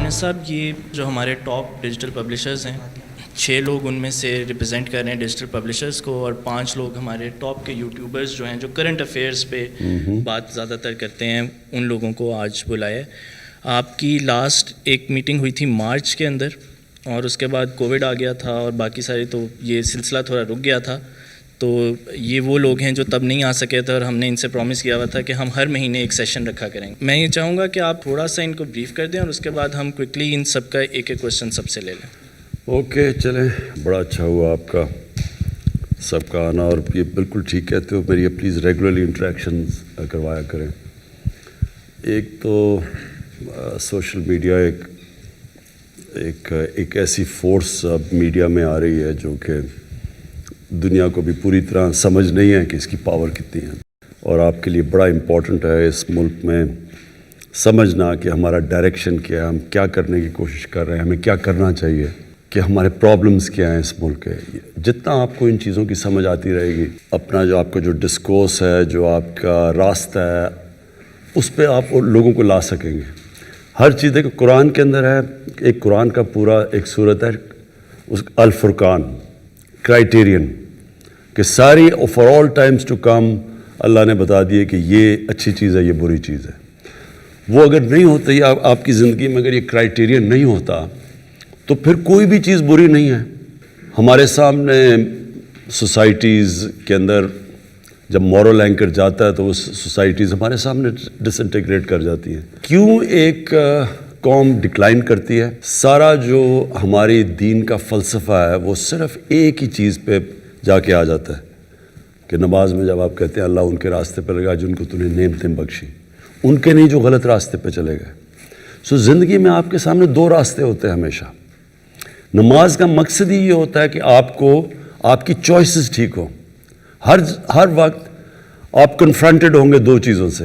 یونس صاحب، یہ جو ہمارے ٹاپ ڈیجیٹل پبلشرز ہیں، 6 لوگ ان میں سے ریپرزینٹ کر رہے ہیں ڈیجیٹل پبلشرز کو، اور 5 لوگ ہمارے ٹاپ کے یوٹیوبرز جو ہیں جو کرنٹ افیئرس پہ بات زیادہ تر کرتے ہیں، ان لوگوں کو آج بلایا ہے۔ آپ کی لاسٹ ایک میٹنگ ہوئی تھی مارچ کے اندر، اور اس کے بعد کووڈ آ گیا تھا اور باقی سارے، تو یہ سلسلہ تھوڑا رک گیا تھا۔ تو یہ وہ لوگ ہیں جو تب نہیں آ سکے تھے، اور ہم نے ان سے پرومس کیا ہوا تھا کہ ہم ہر مہینے ایک سیشن رکھا کریں گے۔ میں یہ چاہوں گا کہ آپ تھوڑا سا ان کو بریف کر دیں، اور اس کے بعد ہم کوئکلی ان سب کا ایک ایک کویشچن سب سے لے لیں۔ اوکے، چلیں، بڑا اچھا ہوا آپ کا سب کا آنا، اور یہ بالکل ٹھیک کہتے ہو، میری پلیز ریگولرلی انٹریکشنز کروایا کریں۔ ایک تو سوشل میڈیا ایک ایسی فورس اب میڈیا میں آ رہی ہے جو کہ دنیا کو بھی پوری طرح سمجھ نہیں ہے کہ اس کی پاور کتنی ہے، اور آپ کے لیے بڑا امپورٹنٹ ہے اس ملک میں سمجھنا کہ ہمارا ڈائریکشن کیا ہے، ہم کیا کرنے کی کوشش کر رہے ہیں، ہمیں کیا کرنا چاہیے، کہ ہمارے پرابلمز کیا ہیں اس ملک کے۔ جتنا آپ کو ان چیزوں کی سمجھ آتی رہے گی، اپنا جو آپ کا جو ڈسکورس ہے، جو آپ کا راستہ ہے، اس پہ آپ لوگوں کو لا سکیں گے۔ ہر چیز دیکھو، قرآن کے اندر ہے، ایک قرآن کا پورا ایک صورت ہے، اس الفرقان، کرائٹیرین، کہ ساری for all times to come اللہ نے بتا دیے کہ یہ اچھی چیز ہے، یہ بری چیز ہے۔ وہ اگر نہیں ہوتا، یا آپ کی زندگی میں اگر یہ کرائٹیرین نہیں ہوتا، تو پھر کوئی بھی چیز بری نہیں ہے۔ ہمارے سامنے سوسائٹیز کے اندر جب مورل اینکر جاتا ہے تو وہ سوسائٹیز ہمارے سامنے ڈس انٹیگریٹ کر جاتی ہیں۔ کیوں ایک قوم ڈکلائن کرتی ہے؟ سارا جو ہماری دین کا فلسفہ ہے وہ صرف ایک ہی چیز پہ جا کے آ جاتا ہے کہ نماز میں جب آپ کہتے ہیں اللہ ان کے راستے پہ لگا جن کو تو نے نعمتیں بخشی، ان کے نہیں جو غلط راستے پہ چلے گئے۔ سو زندگی میں آپ کے سامنے 2 راستے ہوتے ہیں ہمیشہ۔ نماز کا مقصد ہی یہ ہوتا ہے کہ آپ کو آپ کی چوائسز ٹھیک ہوں۔ ہر وقت آپ کنفرنٹڈ ہوں گے 2 چیزوں سے۔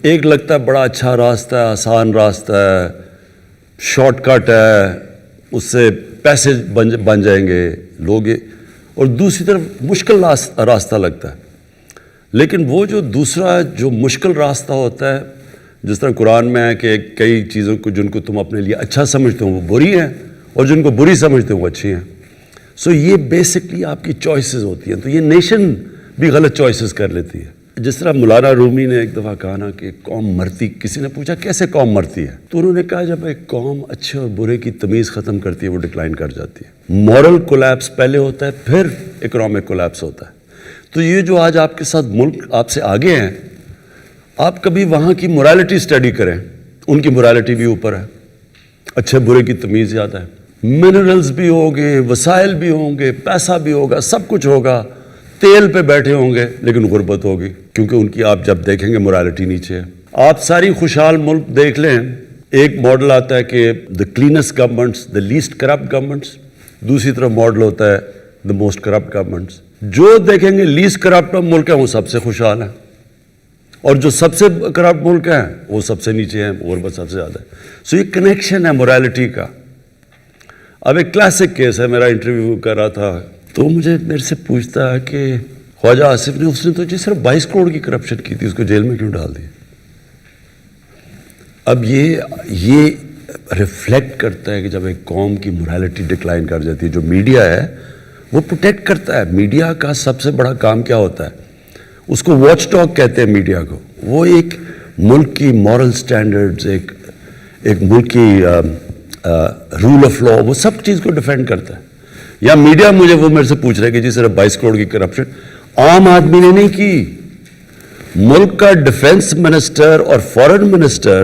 ایک لگتا ہے بڑا اچھا راستہ ہے، آسان راستہ ہے، شارٹ کٹ ہے، اس سے پیسے بن جائیں گے لوگ، اور دوسری طرف مشکل راستہ لگتا ہے۔ لیکن وہ جو دوسرا جو مشکل راستہ ہوتا ہے، جس طرح قرآن میں ہے کہ کئی چیزوں کو جن کو تم اپنے لیے اچھا سمجھتے ہو وہ بری ہیں، اور جن کو بری سمجھتے ہو وہ اچھی ہیں۔ سو یہ بیسکلی آپ کی چوائسز ہوتی ہیں۔ تو یہ نیشن بھی غلط چوائسز کر لیتی ہے۔ جس طرح مولانا رومی نے ایک دفعہ کہا نا کہ قوم مرتی، کسی نے پوچھا کیسے قوم مرتی ہے، تو انہوں نے کہا جب ایک قوم اچھے اور برے کی تمیز ختم کرتی ہے وہ ڈکلائن کر جاتی ہے۔ مورل کولیپس پہلے ہوتا ہے، پھر اکنامک کولیپس ہوتا ہے۔ تو یہ جو آج آپ کے ساتھ ملک آپ سے آگے ہیں، آپ کبھی وہاں کی مورالٹی اسٹڈی کریں، ان کی مورالٹی بھی اوپر ہے، اچھے برے کی تمیز زیادہ ہے۔ منرلز بھی ہوں گے، وسائل بھی ہوں گے، پیسہ بھی ہوگا، سب کچھ ہوگا، تیل پہ بیٹھے ہوں گے، لیکن غربت ہوگی، کیونکہ ان کی آپ جب دیکھیں گے مورالٹی نیچے ہے۔ آپ ساری خوشحال ملک دیکھ لیں، ایک ماڈل آتا ہے کہ the cleanest governments, the least corrupt governments, دوسری طرف ماڈل ہوتا ہے دا موسٹ کرپٹ گورنمنٹس۔ جو دیکھیں گے لیسٹ کرپٹ ملک ہیں وہ سب سے خوشحال ہیں، اور جو سب سے کرپٹ ملک ہیں وہ سب سے نیچے ہیں، غربت سب سے زیادہ ہے۔ سو یہ کنیکشن ہے مورالٹی کا۔ اب ایک کلاسک کیس ہے، میرا انٹرویو کر رہا تھا تو میرے سے پوچھتا ہے کہ خواجہ آصف نے، اس نے تو جی صرف 22 کروڑ کی کرپشن کی تھی، اس کو جیل میں کیوں ڈال دیا؟ اب یہ ریفلیکٹ کرتا ہے کہ جب ایک قوم کی مورالٹی ڈکلائن کر جاتی ہے۔ جو میڈیا ہے وہ پروٹیکٹ کرتا ہے۔ میڈیا کا سب سے بڑا کام کیا ہوتا ہے؟ اس کو واچ ڈاگ کہتے ہیں میڈیا کو۔ وہ ایک ملک کی مورل سٹینڈرڈز، ایک ملک کی رول آف لا، وہ سب چیز کو ڈیفینڈ کرتا ہے۔ یا میڈیا وہ میرے سے پوچھ رہے کہ جی صرف 22 کروڑ کی کرپشن عام آدمی نے نہیں کی۔ ملک کا ڈیفنس منسٹر اور فورن منسٹر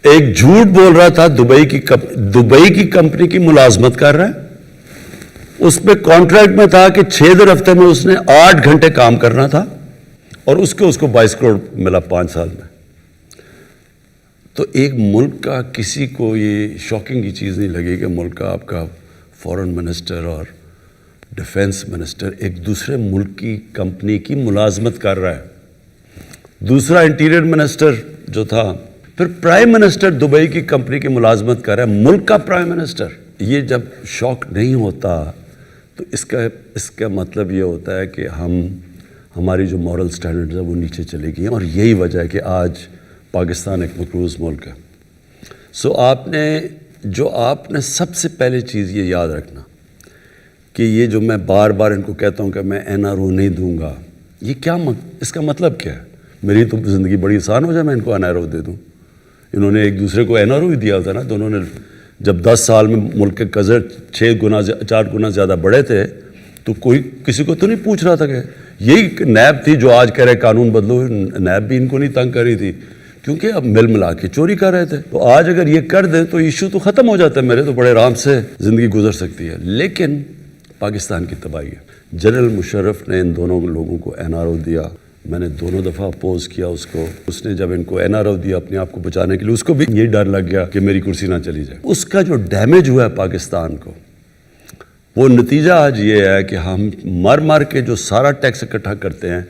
ایک جھوٹ بول رہا تھا، دبئی کی کمپنی کی ملازمت کر رہا ہے، اس پہ کانٹریکٹ میں تھا کہ 6 دن ہفتے میں اس نے 8 گھنٹے کام کرنا تھا، اور اس کو 22 کروڑ ملا 5 سال میں۔ تو ایک ملک کا کسی کو یہ شاکنگ کی چیز نہیں لگی کہ ملک کا آپ کا فورن منسٹر اور ڈیفنس منسٹر ایک دوسرے ملک کی کمپنی کی ملازمت کر رہا ہے۔ دوسرا انٹیریئر منسٹر جو تھا، پھر پرائم منسٹر دبئی کی کمپنی کی ملازمت کر رہا ہے، ملک کا پرائم منسٹر۔ یہ جب شوق نہیں ہوتا تو اس کا مطلب یہ ہوتا ہے کہ ہماری جو مورل سٹینڈرڈز ہے وہ نیچے چلے گئی ہیں، اور یہی وجہ ہے کہ آج پاکستان ایک مقروض ملک ہے۔ آپ نے سب سے پہلے چیز یہ یاد رکھنا کہ یہ جو میں بار بار ان کو کہتا ہوں کہ میں NRO نہیں دوں گا، یہ کیا اس کا مطلب کیا ہے؟ میری تو زندگی بڑی آسان ہو جائے میں ان کو NRO دے دوں. انہوں نے ایک دوسرے کو NRO ہی دیا تھا نا. تو انہوں نے جب 10 سال میں ملک کے قرض 4 گنا زیادہ بڑھے تھے تو کوئی کسی کو تو نہیں پوچھ رہا تھا کہ یہی نیب تھی جو آج کہہ رہے قانون بدلو. نیب بھی ان کو نہیں تنگ کر رہی تھی کیونکہ اب مل ملا کے چوری کر رہے تھے. تو آج اگر یہ کر دیں تو ایشو تو ختم ہو جاتا ہے، میرے تو بڑے آرام سے زندگی گزر سکتی ہے. لیکن پاکستان کی تباہی ہے. جنرل مشرف نے ان دونوں لوگوں کو NRO دیا، میں نے دونوں دفعہ اپوز کیا اس کو. اس نے جب ان کو NRO دیا اپنے آپ کو بچانے کے لیے، اس کو بھی یہی ڈر لگ گیا کہ میری کرسی نہ چلی جائے. اس کا جو ڈیمیج ہوا ہے پاکستان کو، وہ نتیجہ آج یہ ہے کہ ہم مر کے جو سارا ٹیکس اکٹھا کرتے ہیں،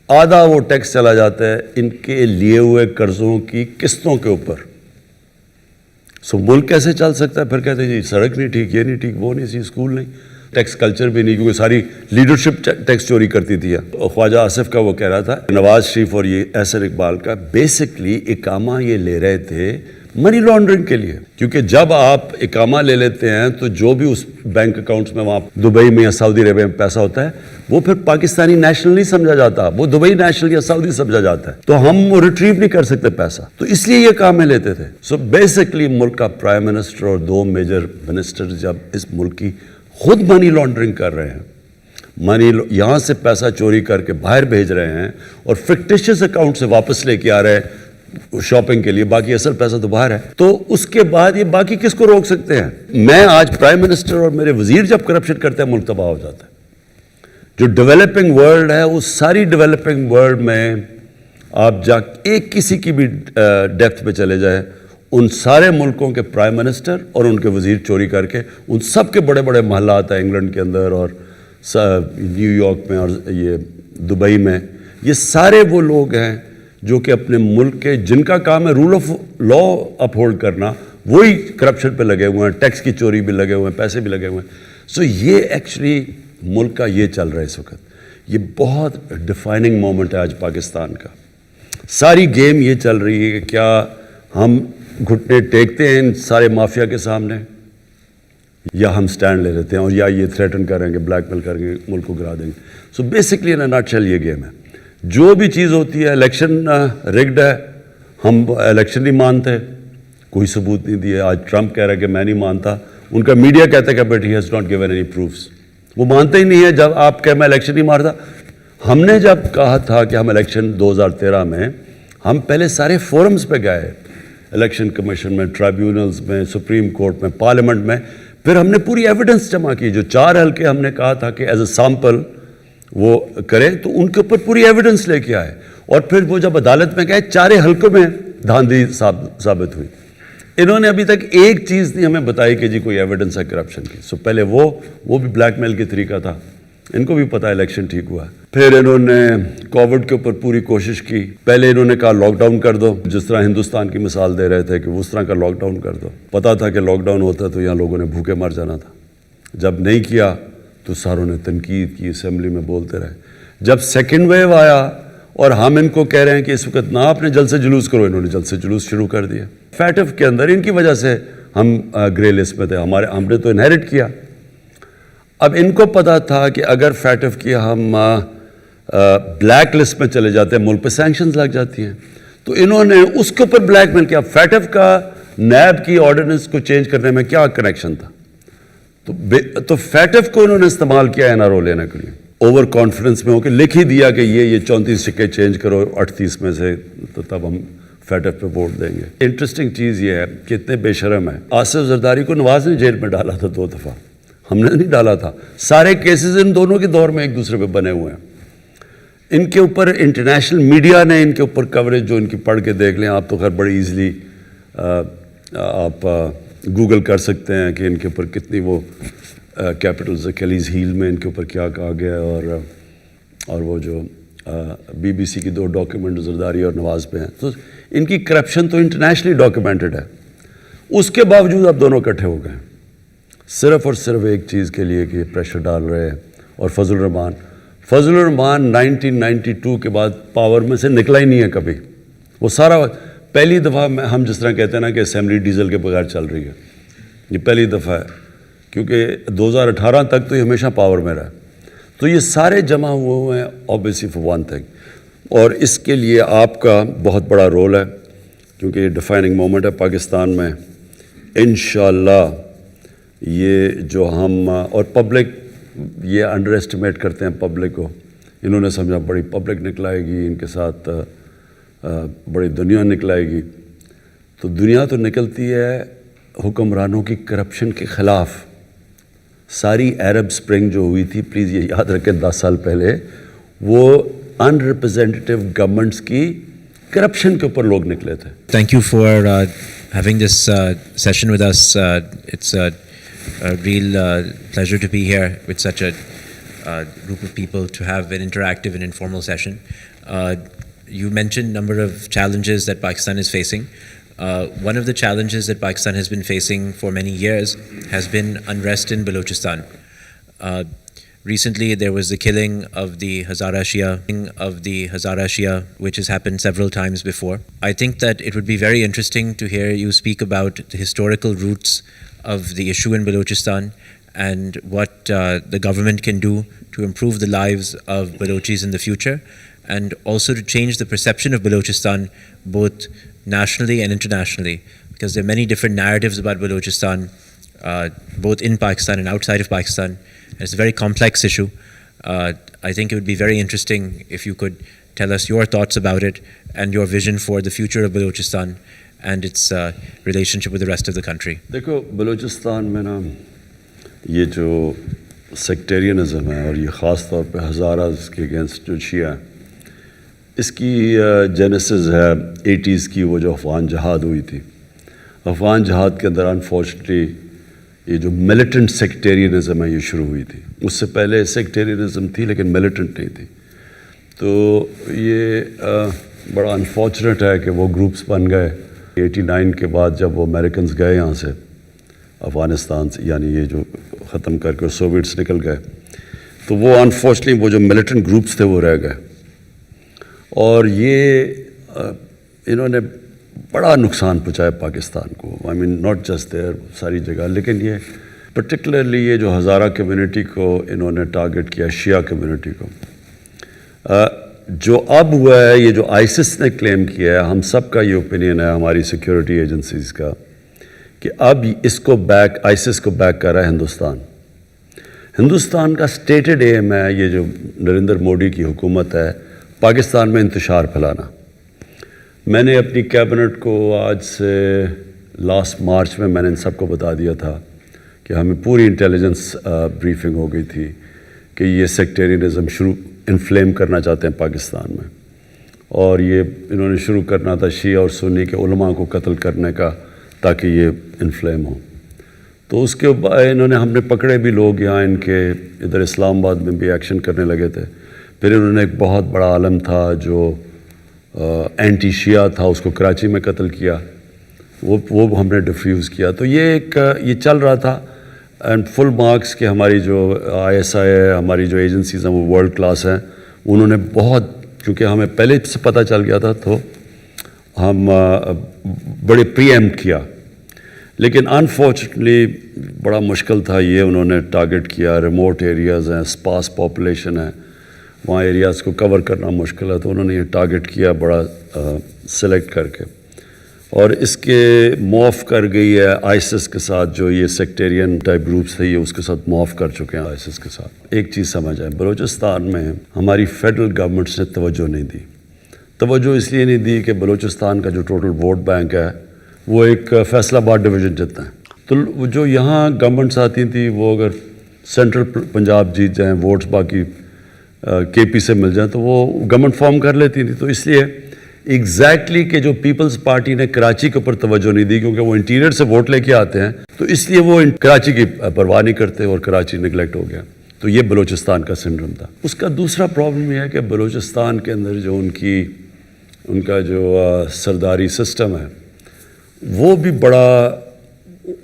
آدھا وہ ٹیکس چلا جاتا ہے ان کے لیے ہوئے قرضوں کی قسطوں کے اوپر. ملک کیسے چل سکتا ہے؟ پھر کہتے ہیں جی سڑک نہیں ٹھیک، یہ نہیں ٹھیک، وہ نہیں سی، اسکول نہیں، ٹیکس کلچر بھی نہیں، کیونکہ ساری لیڈرشپ ٹیکس چوری کرتی تھی. خواجہ آصف کا وہ کہہ رہا تھا، نواز شریف اور یہ احسن اقبال کا بیسکلی اقامہ یہ لے رہے تھے منی لانڈرنگ کے لیے. کیونکہ جب آپ اقامہ لے لیتے ہیں تو جو بھی اس بینک اکاؤنٹس میں وہاں دبئی میں یا سعودی عربیہ میں پیسہ ہوتا ہے وہ پھر پاکستانی نیشنل نہیں سمجھا جاتا، وہ دبئی نیشنل یا سعودی سمجھا جاتا ہے. تو ہم وہ ریٹریو نہیں کر سکتے پیسہ، تو اس لیے یہ اقامے لیتے تھے. بیسکلی ملک کا پرائم منسٹر اور 2 میجر منسٹر جب اس ملک کی خود منی لانڈرنگ کر رہے ہیں، یہاں سے پیسہ چوری کر کے باہر بھیج رہے ہیں اور فکٹیشیس اکاؤنٹ سے واپس لے کے آ رہے ہیں شاپنگ کے لیے، باقی اصل پیسہ تو باہر ہے. تو اس کے بعد یہ باقی کس کو روک سکتے ہیں؟ میں آج پرائم منسٹر اور میرے وزیر جب کرپشن کرتے ہیں ملک تباہ ہو جاتا ہے. جو ڈیولپنگ ورلڈ ہے اس ساری ڈیولپنگ ورلڈ میں آپ ایک کسی کی بھی ڈیپتھ پہ چلے جائیں، ان سارے ملکوں کے پرائم منسٹر اور ان کے وزیر چوری کر کے ان سب کے بڑے بڑے محلات ہیں انگلینڈ کے اندر اور نیو یارک میں اور یہ دبئی میں، یہ سارے وہ لوگ ہیں جو کہ اپنے ملک کے جن کا کام ہے rule of law uphold کرنا، وہی کرپشن پہ لگے ہوئے ہیں، ٹیکس کی چوری بھی لگے ہوئے ہیں، پیسے بھی لگے ہوئے ہیں. یہ ایکچولی ملک کا یہ چل رہا ہے اس وقت. یہ بہت ڈیفائننگ مومنٹ ہے آج پاکستان کا. ساری گیم یہ چل رہی ہے کہ کیا ہم گھٹنے ٹیکتے ہیں ان سارے مافیا کے سامنے یا ہم سٹینڈ لے لیتے ہیں اور یا یہ تھریٹن کریں گے، بلیک میل کریں گے، ملک کو گرا دیں گے. بیسکلی ان اے نٹ شیل یہ گیم ہے. جو بھی چیز ہوتی ہے، الیکشن رگڈ ہے، ہم الیکشن نہیں مانتے، کوئی ثبوت نہیں دیے. آج ٹرمپ کہہ رہا ہے کہ میں نہیں مانتا، ان کا میڈیا کہتا ہے کہ but he has not given any proofs. وہ مانتے ہی نہیں ہے. جب آپ کہ میں الیکشن نہیں مارتا، ہم نے جب کہا تھا کہ ہم الیکشن 2013 میں، ہم پہلے سارے فورمز پہ گئے، الیکشن کمیشن میں، ٹرائیبیونلز میں، سپریم کورٹ میں، پارلیمنٹ میں. پھر ہم نے پوری ایویڈنس جمع کی. جو 4 حلقے ہم نے کہا تھا کہ ایز اے سیمپل وہ کریں، تو ان کے اوپر پوری ایویڈنس لے کے آئے. اور پھر وہ جب عدالت میں گئے، 4 حلقوں میں دھاندلی ثابت ہوئی. انہوں نے ابھی تک ایک چیز نہیں ہمیں بتائی کہ جی کوئی ایویڈنس ہے کرپشن کی. پہلے وہ بھی بلیک میل کی طریقہ تھا، ان کو بھی پتا الیکشن ٹھیک ہوا. پھر انہوں نے کووڈ کے اوپر پوری کوشش کی. پہلے انہوں نے کہا لاک ڈاؤن کر دو، جس طرح ہندوستان کی مثال دے رہے تھے کہ اس طرح کا لاک ڈاؤن کر دو. پتا تھا کہ لاک ڈاؤن ہوتا تو یہاں لوگوں نے بھوکے مر جانا تھا. جب نہیں کیا تو ساروں نے تنقید کی، اسمبلی میں بولتے رہے. جب سیکنڈ ویو آیا اور ہم ان کو کہہ رہے ہیں کہ اس وقت نہ اپنے جلد سے جلوس کرو، انہوں نے جلد سے جلوس شروع کر دیا. فیٹف کے اندر ان کی وجہ سے ہم گرے لسٹ میں تھے. ہم نے تو انہیرٹ کیا. اب ان کو پتا تھا کہ اگر فیٹف کی ہم بلیک لسٹ میں چلے جاتے ہیں، ملک پہ سینکشنز لگ جاتی ہیں. تو انہوں نے اس کے اوپر بلیک میل کیا. فیٹف کا نیب کی آرڈیننس کو چینج کرنے میں کیا کنیکشن تھا؟ تو فیٹف کو انہوں نے استعمال کیا NRO لینے کے لیے. اوور کانفیڈنس میں ہو کے لکھ ہی دیا کہ یہ 34 سکے چینج کرو 38 میں سے، تو تب ہم فیٹف پہ ووٹ دیں گے. انٹرسٹنگ چیز یہ ہے کہ اتنے بے شرم ہیں. آصف زرداری کو نواز نے جیل میں ڈالا تھا 2 دفعہ، ہم نے نہیں ڈالا تھا. سارے کیسز ان دونوں کے دور میں ایک دوسرے پہ بنے ہوئے ہیں. ان کے اوپر انٹرنیشنل میڈیا نے ان کے اوپر کوریج جو ان کی پڑھ کے دیکھ لیں آپ، تو خیر بڑی ایزلی آپ گوگل کر سکتے ہیں کہ ان کے اوپر کتنی وہ کیپٹلز اکیلیز ہیل میں ان کے اوپر کیا کہا گیا. اور وہ جو BBC کی 2 ڈاکیومنٹ زرداری اور نواز پہ ہیں، تو ان کی کرپشن تو انٹرنیشنلی ڈاکیومنٹڈ ہے. اس کے باوجود اب دونوں اکٹھے ہو گئے صرف اور صرف ایک چیز کے لیے کہ پریشر ڈال رہے ہیں. اور فضل الرحمان 1992 کے بعد پاور میں سے نکلا ہی نہیں ہے کبھی. وہ سارا پہلی دفعہ ہم جس طرح کہتے ہیں نا کہ اسمبلی ڈیزل کے بغیر چل رہی ہے, یہ پہلی دفعہ ہے, کیونکہ 2018 تک تو یہ ہمیشہ پاور میں رہا. تو یہ سارے جمع ہوئے ہیں obviously for one thing, اور اس کے لیے آپ کا بہت بڑا رول ہے, کیونکہ یہ ڈیفائننگ مومنٹ ہے پاکستان میں. انشاءاللہ یہ جو ہم اور پبلک یہ انڈر اسٹیمیٹ کرتے ہیں پبلک کو, انہوں نے سمجھا بڑی پبلک نکلائے گی, ان کے ساتھ بڑی دنیا نکلائے گی. تو دنیا تو نکلتی ہے حکمرانوں کی کرپشن کے خلاف. ساری عرب سپرنگ جو ہوئی تھی, پلیز یہ یاد رکھیں 10 سال پہلے, وہ ان ریپرزینٹیو گورنمنٹس کی کرپشن کے اوپر لوگ نکلے تھے. Thank you for having this session with us. It's a real pleasure to be here with such a group of people to have an interactive and informal session. You mentioned a number of challenges that Pakistan is facing. One of the challenges that Pakistan has been facing for many years has been unrest in Balochistan. Recently, there was the killing of the Hazara Shia, which has happened several times before. I think that it would be very interesting to hear you speak about the historical roots of the issue in Balochistan and what the government can do to improve the lives of Balochis in the future, and also to change the perception of Balochistan both nationally and internationally, because there are many different narratives about Balochistan, both in Pakistan and outside of Pakistan. It's a very complex issue. I think it would be very interesting if you could tell us your thoughts about it and your vision for the future of Balochistan and its relationship with the rest of the country. دیکھو بلوچستان میں نا یہ جو sectarianism ہے, اور یہ خاص طور پہ ہزاراز کے اگینسٹ جو شیعہ ہے, اس کی جینیسز ہے 80s کی, وہ جو افغان جہاد ہوئی تھی. افغان جہاد کے اندر انفارچونیٹلی یہ جو ملیٹنٹ سیکٹیرینزم ہے یہ شروع ہوئی تھی. اس سے پہلے سیکٹیرینزم تھی لیکن ملیٹنٹ نہیں تھی. تو یہ بڑا انفارچونیٹ ہے کہ وہ گروپس بن گئے 89 کے بعد, جب وہ امریکنز گئے یہاں سے افغانستان سے, یعنی یہ جو ختم کر کے سوویٹس نکل گئے, تو وہ انفارچونیٹلی وہ جو ملیٹنٹ گروپس تھے وہ رہ گئے. اور یہ انہوں نے بڑا نقصان پہنچایا پاکستان کو. آئی مین ناٹ جسٹ دیر, ساری جگہ, لیکن یہ پرٹیکولرلی یہ جو ہزارہ کمیونٹی کو انہوں نے ٹارگٹ کیا, شیعہ کمیونٹی کو. جو اب ہوا ہے, یہ جو آئیسس نے کلیم کیا ہے, ہم سب کا یہ اوپینین ہے, ہماری سیکیورٹی ایجنسیز کا, کہ اب اس کو آئیسس کو بیک کر رہا ہے ہندوستان. ہندوستان کا سٹیٹڈ ایم ہے, یہ جو نریندر مودی کی حکومت ہے, پاکستان میں انتشار پھیلانا. میں نے اپنی کیبنٹ کو آج سے لاسٹ مارچ میں نے ان سب کو بتا دیا تھا کہ ہمیں پوری انٹیلیجنس بریفنگ ہو گئی تھی کہ یہ سیکٹیرینزم انفلیم کرنا چاہتے ہیں پاکستان میں, اور یہ انہوں نے شروع کرنا تھا شیعہ اور سنی کے علماء کو قتل کرنے کا, تاکہ یہ انفلیم ہو. تو اس کے بعد ہم نے پکڑے بھی لوگ یہاں, ان کے ادھر اسلام آباد میں بھی ایکشن کرنے لگے تھے. پھر انہوں نے ایک بہت بڑا عالم تھا جو اینٹی شیعہ تھا, اس کو کراچی میں قتل کیا, وہ ہم نے ڈیفیوز کیا. تو یہ چل رہا تھا, اینڈ فل مارکس کہ ہماری جو ISI ہے, ہماری جو ایجنسیز ہیں وہ ورلڈ کلاس ہیں. انہوں نے بہت, کیونکہ ہمیں پہلے سے پتہ چل گیا تھا, تو ہم بڑے پری ایمپٹ کیا. لیکن انفارچونیٹلی بڑا مشکل تھا, یہ انہوں نے ٹارگٹ کیا, ریموٹ ایریاز ہیں, اسپاس پاپولیشن ہے, وہاں ایریاز کو کور کرنا مشکل ہے. تو انہوں نے یہ ٹارگٹ کیا بڑا سلیکٹ کر کے, اور اس کے معاف کر گئی ہے آئیسس کے ساتھ. جو یہ سیکٹیرین ٹائپ گروپس تھے, یہ اس کے ساتھ معاف کر چکے ہیں آئیسس کے ساتھ. ایک چیز سمجھ آئے, بلوچستان میں ہماری فیڈرل گورنمنٹس نے توجہ نہیں دی. توجہ اس لیے نہیں دی کہ بلوچستان کا جو ٹوٹل ووٹ بینک ہے وہ ایک فیصل آباد ڈویژن جتنا ہے. تو جو یہاں گورنمنٹس آتی تھیں, وہ اگر سینٹرل پنجاب جیت جائیں, ووٹس باقی KP سے مل جائیں, تو وہ گورنمنٹ فارم کر لیتی تھی. تو اس لیے ایگزیکٹلی کہ جو پیپلز پارٹی نے کراچی کے اوپر توجہ نہیں دی, کیونکہ وہ انٹیریئر سے ووٹ لے کے آتے ہیں, تو اس لیے وہ کراچی کی پرواہ نہیں کرتے, اور کراچی نگلیکٹ ہو گیا. تو یہ بلوچستان کا سنڈروم تھا. اس کا دوسرا پرابلم یہ ہے کہ بلوچستان کے اندر جو ان کا جو سرداری سسٹم ہے, وہ بھی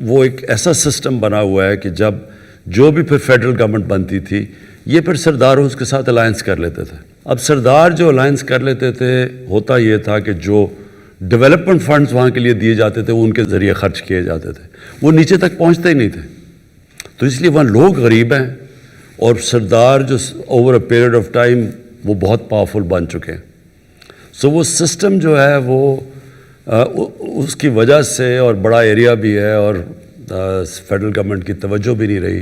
وہ ایک ایسا سسٹم بنا ہوا ہے کہ جب جو بھی پھر فیڈرل گورنمنٹ بنتی تھی, یہ پھر سرداروں اس کے ساتھ الائنس کر لیتے تھے. اب سردار جو الائنس کر لیتے تھے, ہوتا یہ تھا کہ جو ڈیولپمنٹ فنڈز وہاں کے لیے دیے جاتے تھے, وہ ان کے ذریعے خرچ کیے جاتے تھے, وہ نیچے تک پہنچتے ہی نہیں تھے. تو اس لیے وہاں لوگ غریب ہیں, اور سردار جو over a period of time وہ بہت پاورفل بن چکے ہیں. سو وہ سسٹم جو ہے وہ اس کی وجہ سے, اور بڑا ایریا بھی ہے, اور فیڈرل گورنمنٹ کی توجہ بھی نہیں رہی,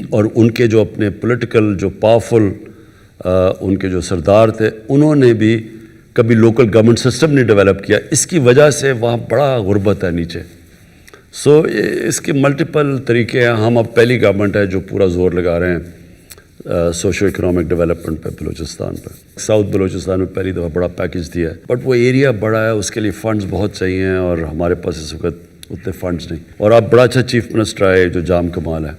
اور ان کے جو اپنے پولیٹیکل جو پاورفل ان کے جو سردار تھے, انہوں نے بھی کبھی لوکل گورنمنٹ سسٹم نہیں ڈیولپ کیا. اس کی وجہ سے وہاں بڑا غربت ہے نیچے. سو اس کے ملٹیپل طریقے ہیں. ہم اب پہلی گورنمنٹ ہے جو پورا زور لگا رہے ہیں سوشو اکنامک ڈیولپمنٹ پہ بلوچستان پہ. ساؤتھ بلوچستان میں پہلی دفعہ بڑا پیکج دیا ہے, بٹ وہ ایریا بڑا ہے, اس کے لیے فنڈز بہت چاہیے ہیں, اور ہمارے پاس اس وقت اتنے فنڈز نہیں. اور آپ بڑا اچھا چیف منسٹر آئے جو جام کمال ہے.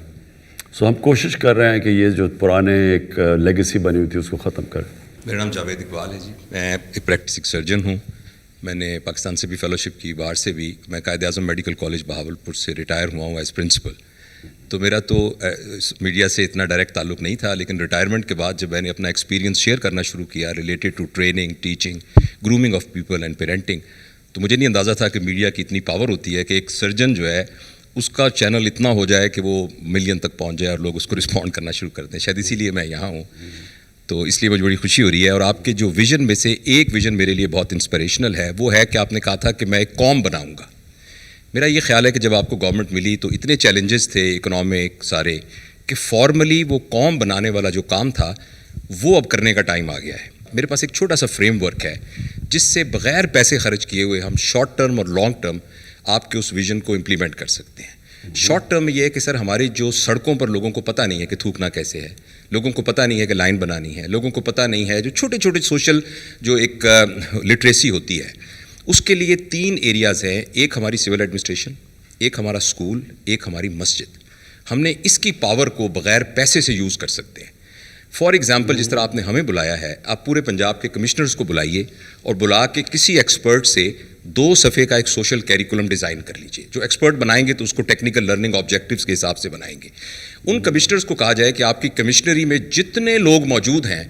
سو ہم کوشش کر رہے ہیں کہ یہ جو پرانے ایک لیگیسی بنی ہوئی تھی اس کو ختم کریں. میرا نام جاوید اقبال ہے جی. میں ایک پریکٹسنگ سرجن ہوں. میں نے پاکستان سے بھی فیلوشپ کی, باہر سے بھی. میں قائد اعظم میڈیکل کالج بہاولپور سے ریٹائر ہوا ہوں ایز پرنسپل. تو میرا تو میڈیا سے اتنا ڈائریکٹ تعلق نہیں تھا, لیکن ریٹائرمنٹ کے بعد جب میں نے اپنا ایکسپیرینس شیئر کرنا شروع کیا related to training, teaching, grooming of people and parenting, تو مجھے نہیں اندازہ تھا کہ میڈیا کی اتنی پاور ہوتی ہے کہ ایک سرجن جو ہے اس کا چینل اتنا ہو جائے کہ وہ ملین تک پہنچ جائے اور لوگ اس کو رسپونڈ کرنا شروع کر دیں. شاید اسی لیے میں یہاں ہوں. تو اس لیے مجھے بڑی خوشی ہو رہی ہے. اور آپ کے جو ویژن میں سے ایک ویژن میرے لیے بہت انسپریشنل ہے, وہ ہے کہ آپ نے کہا تھا کہ میں ایک قوم بناؤں گا. میرا یہ خیال ہے کہ جب آپ کو گورنمنٹ ملی تو اتنے چیلنجز تھے اکنامک سارے, کہ فارملی وہ قوم بنانے والا جو کام تھا وہ اب کرنے کا ٹائم آ گیا ہے. میرے پاس ایک چھوٹا سا فریم ورک ہے جس سے بغیر پیسے خرچ کیے ہوئے ہم شارٹ ٹرم اور لانگ ٹرم آپ کے اس ویژن کو امپلیمنٹ کر سکتے ہیں. شارٹ ٹرم میں یہ ہے کہ سر ہماری جو سڑکوں پر لوگوں کو پتہ نہیں ہے کہ تھوکنا کیسے ہے, لوگوں کو پتہ نہیں ہے کہ لائن بنانی ہے, لوگوں کو پتہ نہیں ہے جو چھوٹے چھوٹے سوشل جو ایک لٹریسی ہوتی ہے, اس کے لیے 3 ایریاز ہیں. ایک ہماری سول ایڈمنسٹریشن, ایک ہمارا اسکول, ایک ہماری مسجد. ہم نے اس کی پاور کو بغیر پیسے سے یوز کر سکتے ہیں. فار ایگزامپل جس طرح آپ نے ہمیں بلایا ہے, آپ پورے پنجاب کے کمشنرز کو بلائیے اور بلا کے کسی ایکسپرٹ سے 2 صفحے کا ایک سوشل کیریکولم ڈیزائن کر لیجیے. جو ایکسپرٹ بنائیں گے تو اس کو ٹیکنیکل لرننگ آبجیکٹیوز کے حساب سے بنائیں گے. ان کمشنرز کو کہا جائے کہ آپ کی کمشنری میں جتنے لوگ موجود ہیں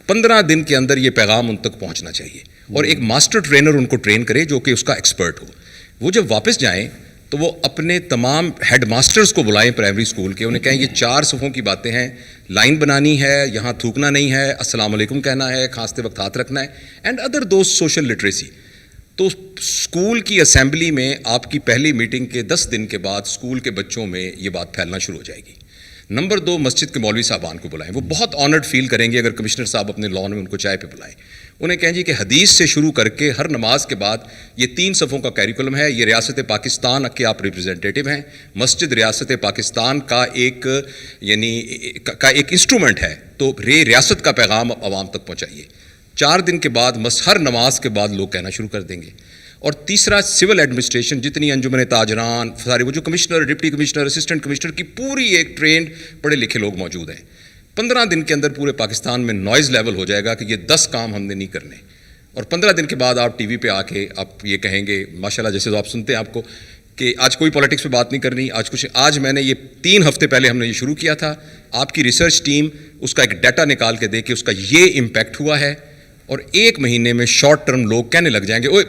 15 دن کے اندر یہ پیغام ان تک پہنچنا چاہیے, اور ایک ماسٹر ٹرینر ان کو ٹرین کرے جو کہ اس کا ایکسپرٹ ہو. وہ جب واپس جائیں تو وہ اپنے تمام ہیڈ ماسٹرز کو بلائیں پرائمری اسکول کے, انہیں کہیں یہ 4 صفحوں کی باتیں ہیں, لائن بنانی ہے, یہاں تھوکنا نہیں ہے, السلام علیکم کہنا ہے, کھانستے وقت ہاتھ رکھنا ہے, and other those social literacy. تو اسکول کی اسمبلی میں آپ کی پہلی میٹنگ کے 10 دن کے بعد اسکول کے بچوں میں یہ بات پھیلنا شروع ہو جائے گی. نمبر 2, مسجد کے مولوی صاحبان کو بلائیں. وہ بہت آنرڈ فیل کریں گے اگر کمشنر صاحب اپنے لان میں ان کو چائے پہ بلائیں. انہیں کہیں جی کہ حدیث سے شروع کر کے ہر نماز کے بعد یہ 3 صفوں کا کیریکولم ہے. یہ ریاست پاکستان کے آپ ریپرزینٹیٹیو ہیں. مسجد ریاست پاکستان کا ایک ایک انسٹرومنٹ ہے, تو ریاست کا پیغام عوام تک پہنچائیے. 4 دن کے بعد ہر نماز کے بعد لوگ کہنا شروع کر دیں گے. اور تیسرا, سول ایڈمنسٹریشن, جتنی انجمن تاجران سارے وہ جو commissioner, deputy commissioner, assistant commissioner کی پوری ایک ٹرینڈ پڑھے لکھے لوگ موجود ہیں. 15 دن کے اندر پورے پاکستان میں نوائز لیول ہو جائے گا کہ یہ 10 کام ہم نے نہیں کرنے. اور 15 دن کے بعد آپ ٹی وی پہ آ کے آپ یہ کہیں گے ماشاءاللہ, جیسے تو آپ سنتے ہیں آپ کو کہ آج کوئی پالیٹکس پہ بات نہیں کرنی, آج میں نے یہ 3 ہفتے پہلے ہم نے یہ شروع کیا تھا. آپ کی ریسرچ ٹیم اس کا ایک ڈیٹا نکال کے دے کہ اس کا یہ امپیکٹ ہوا ہے, اور 1 مہینے میں شارٹ ٹرم لوگ کہنے لگ جائیں گے, اوے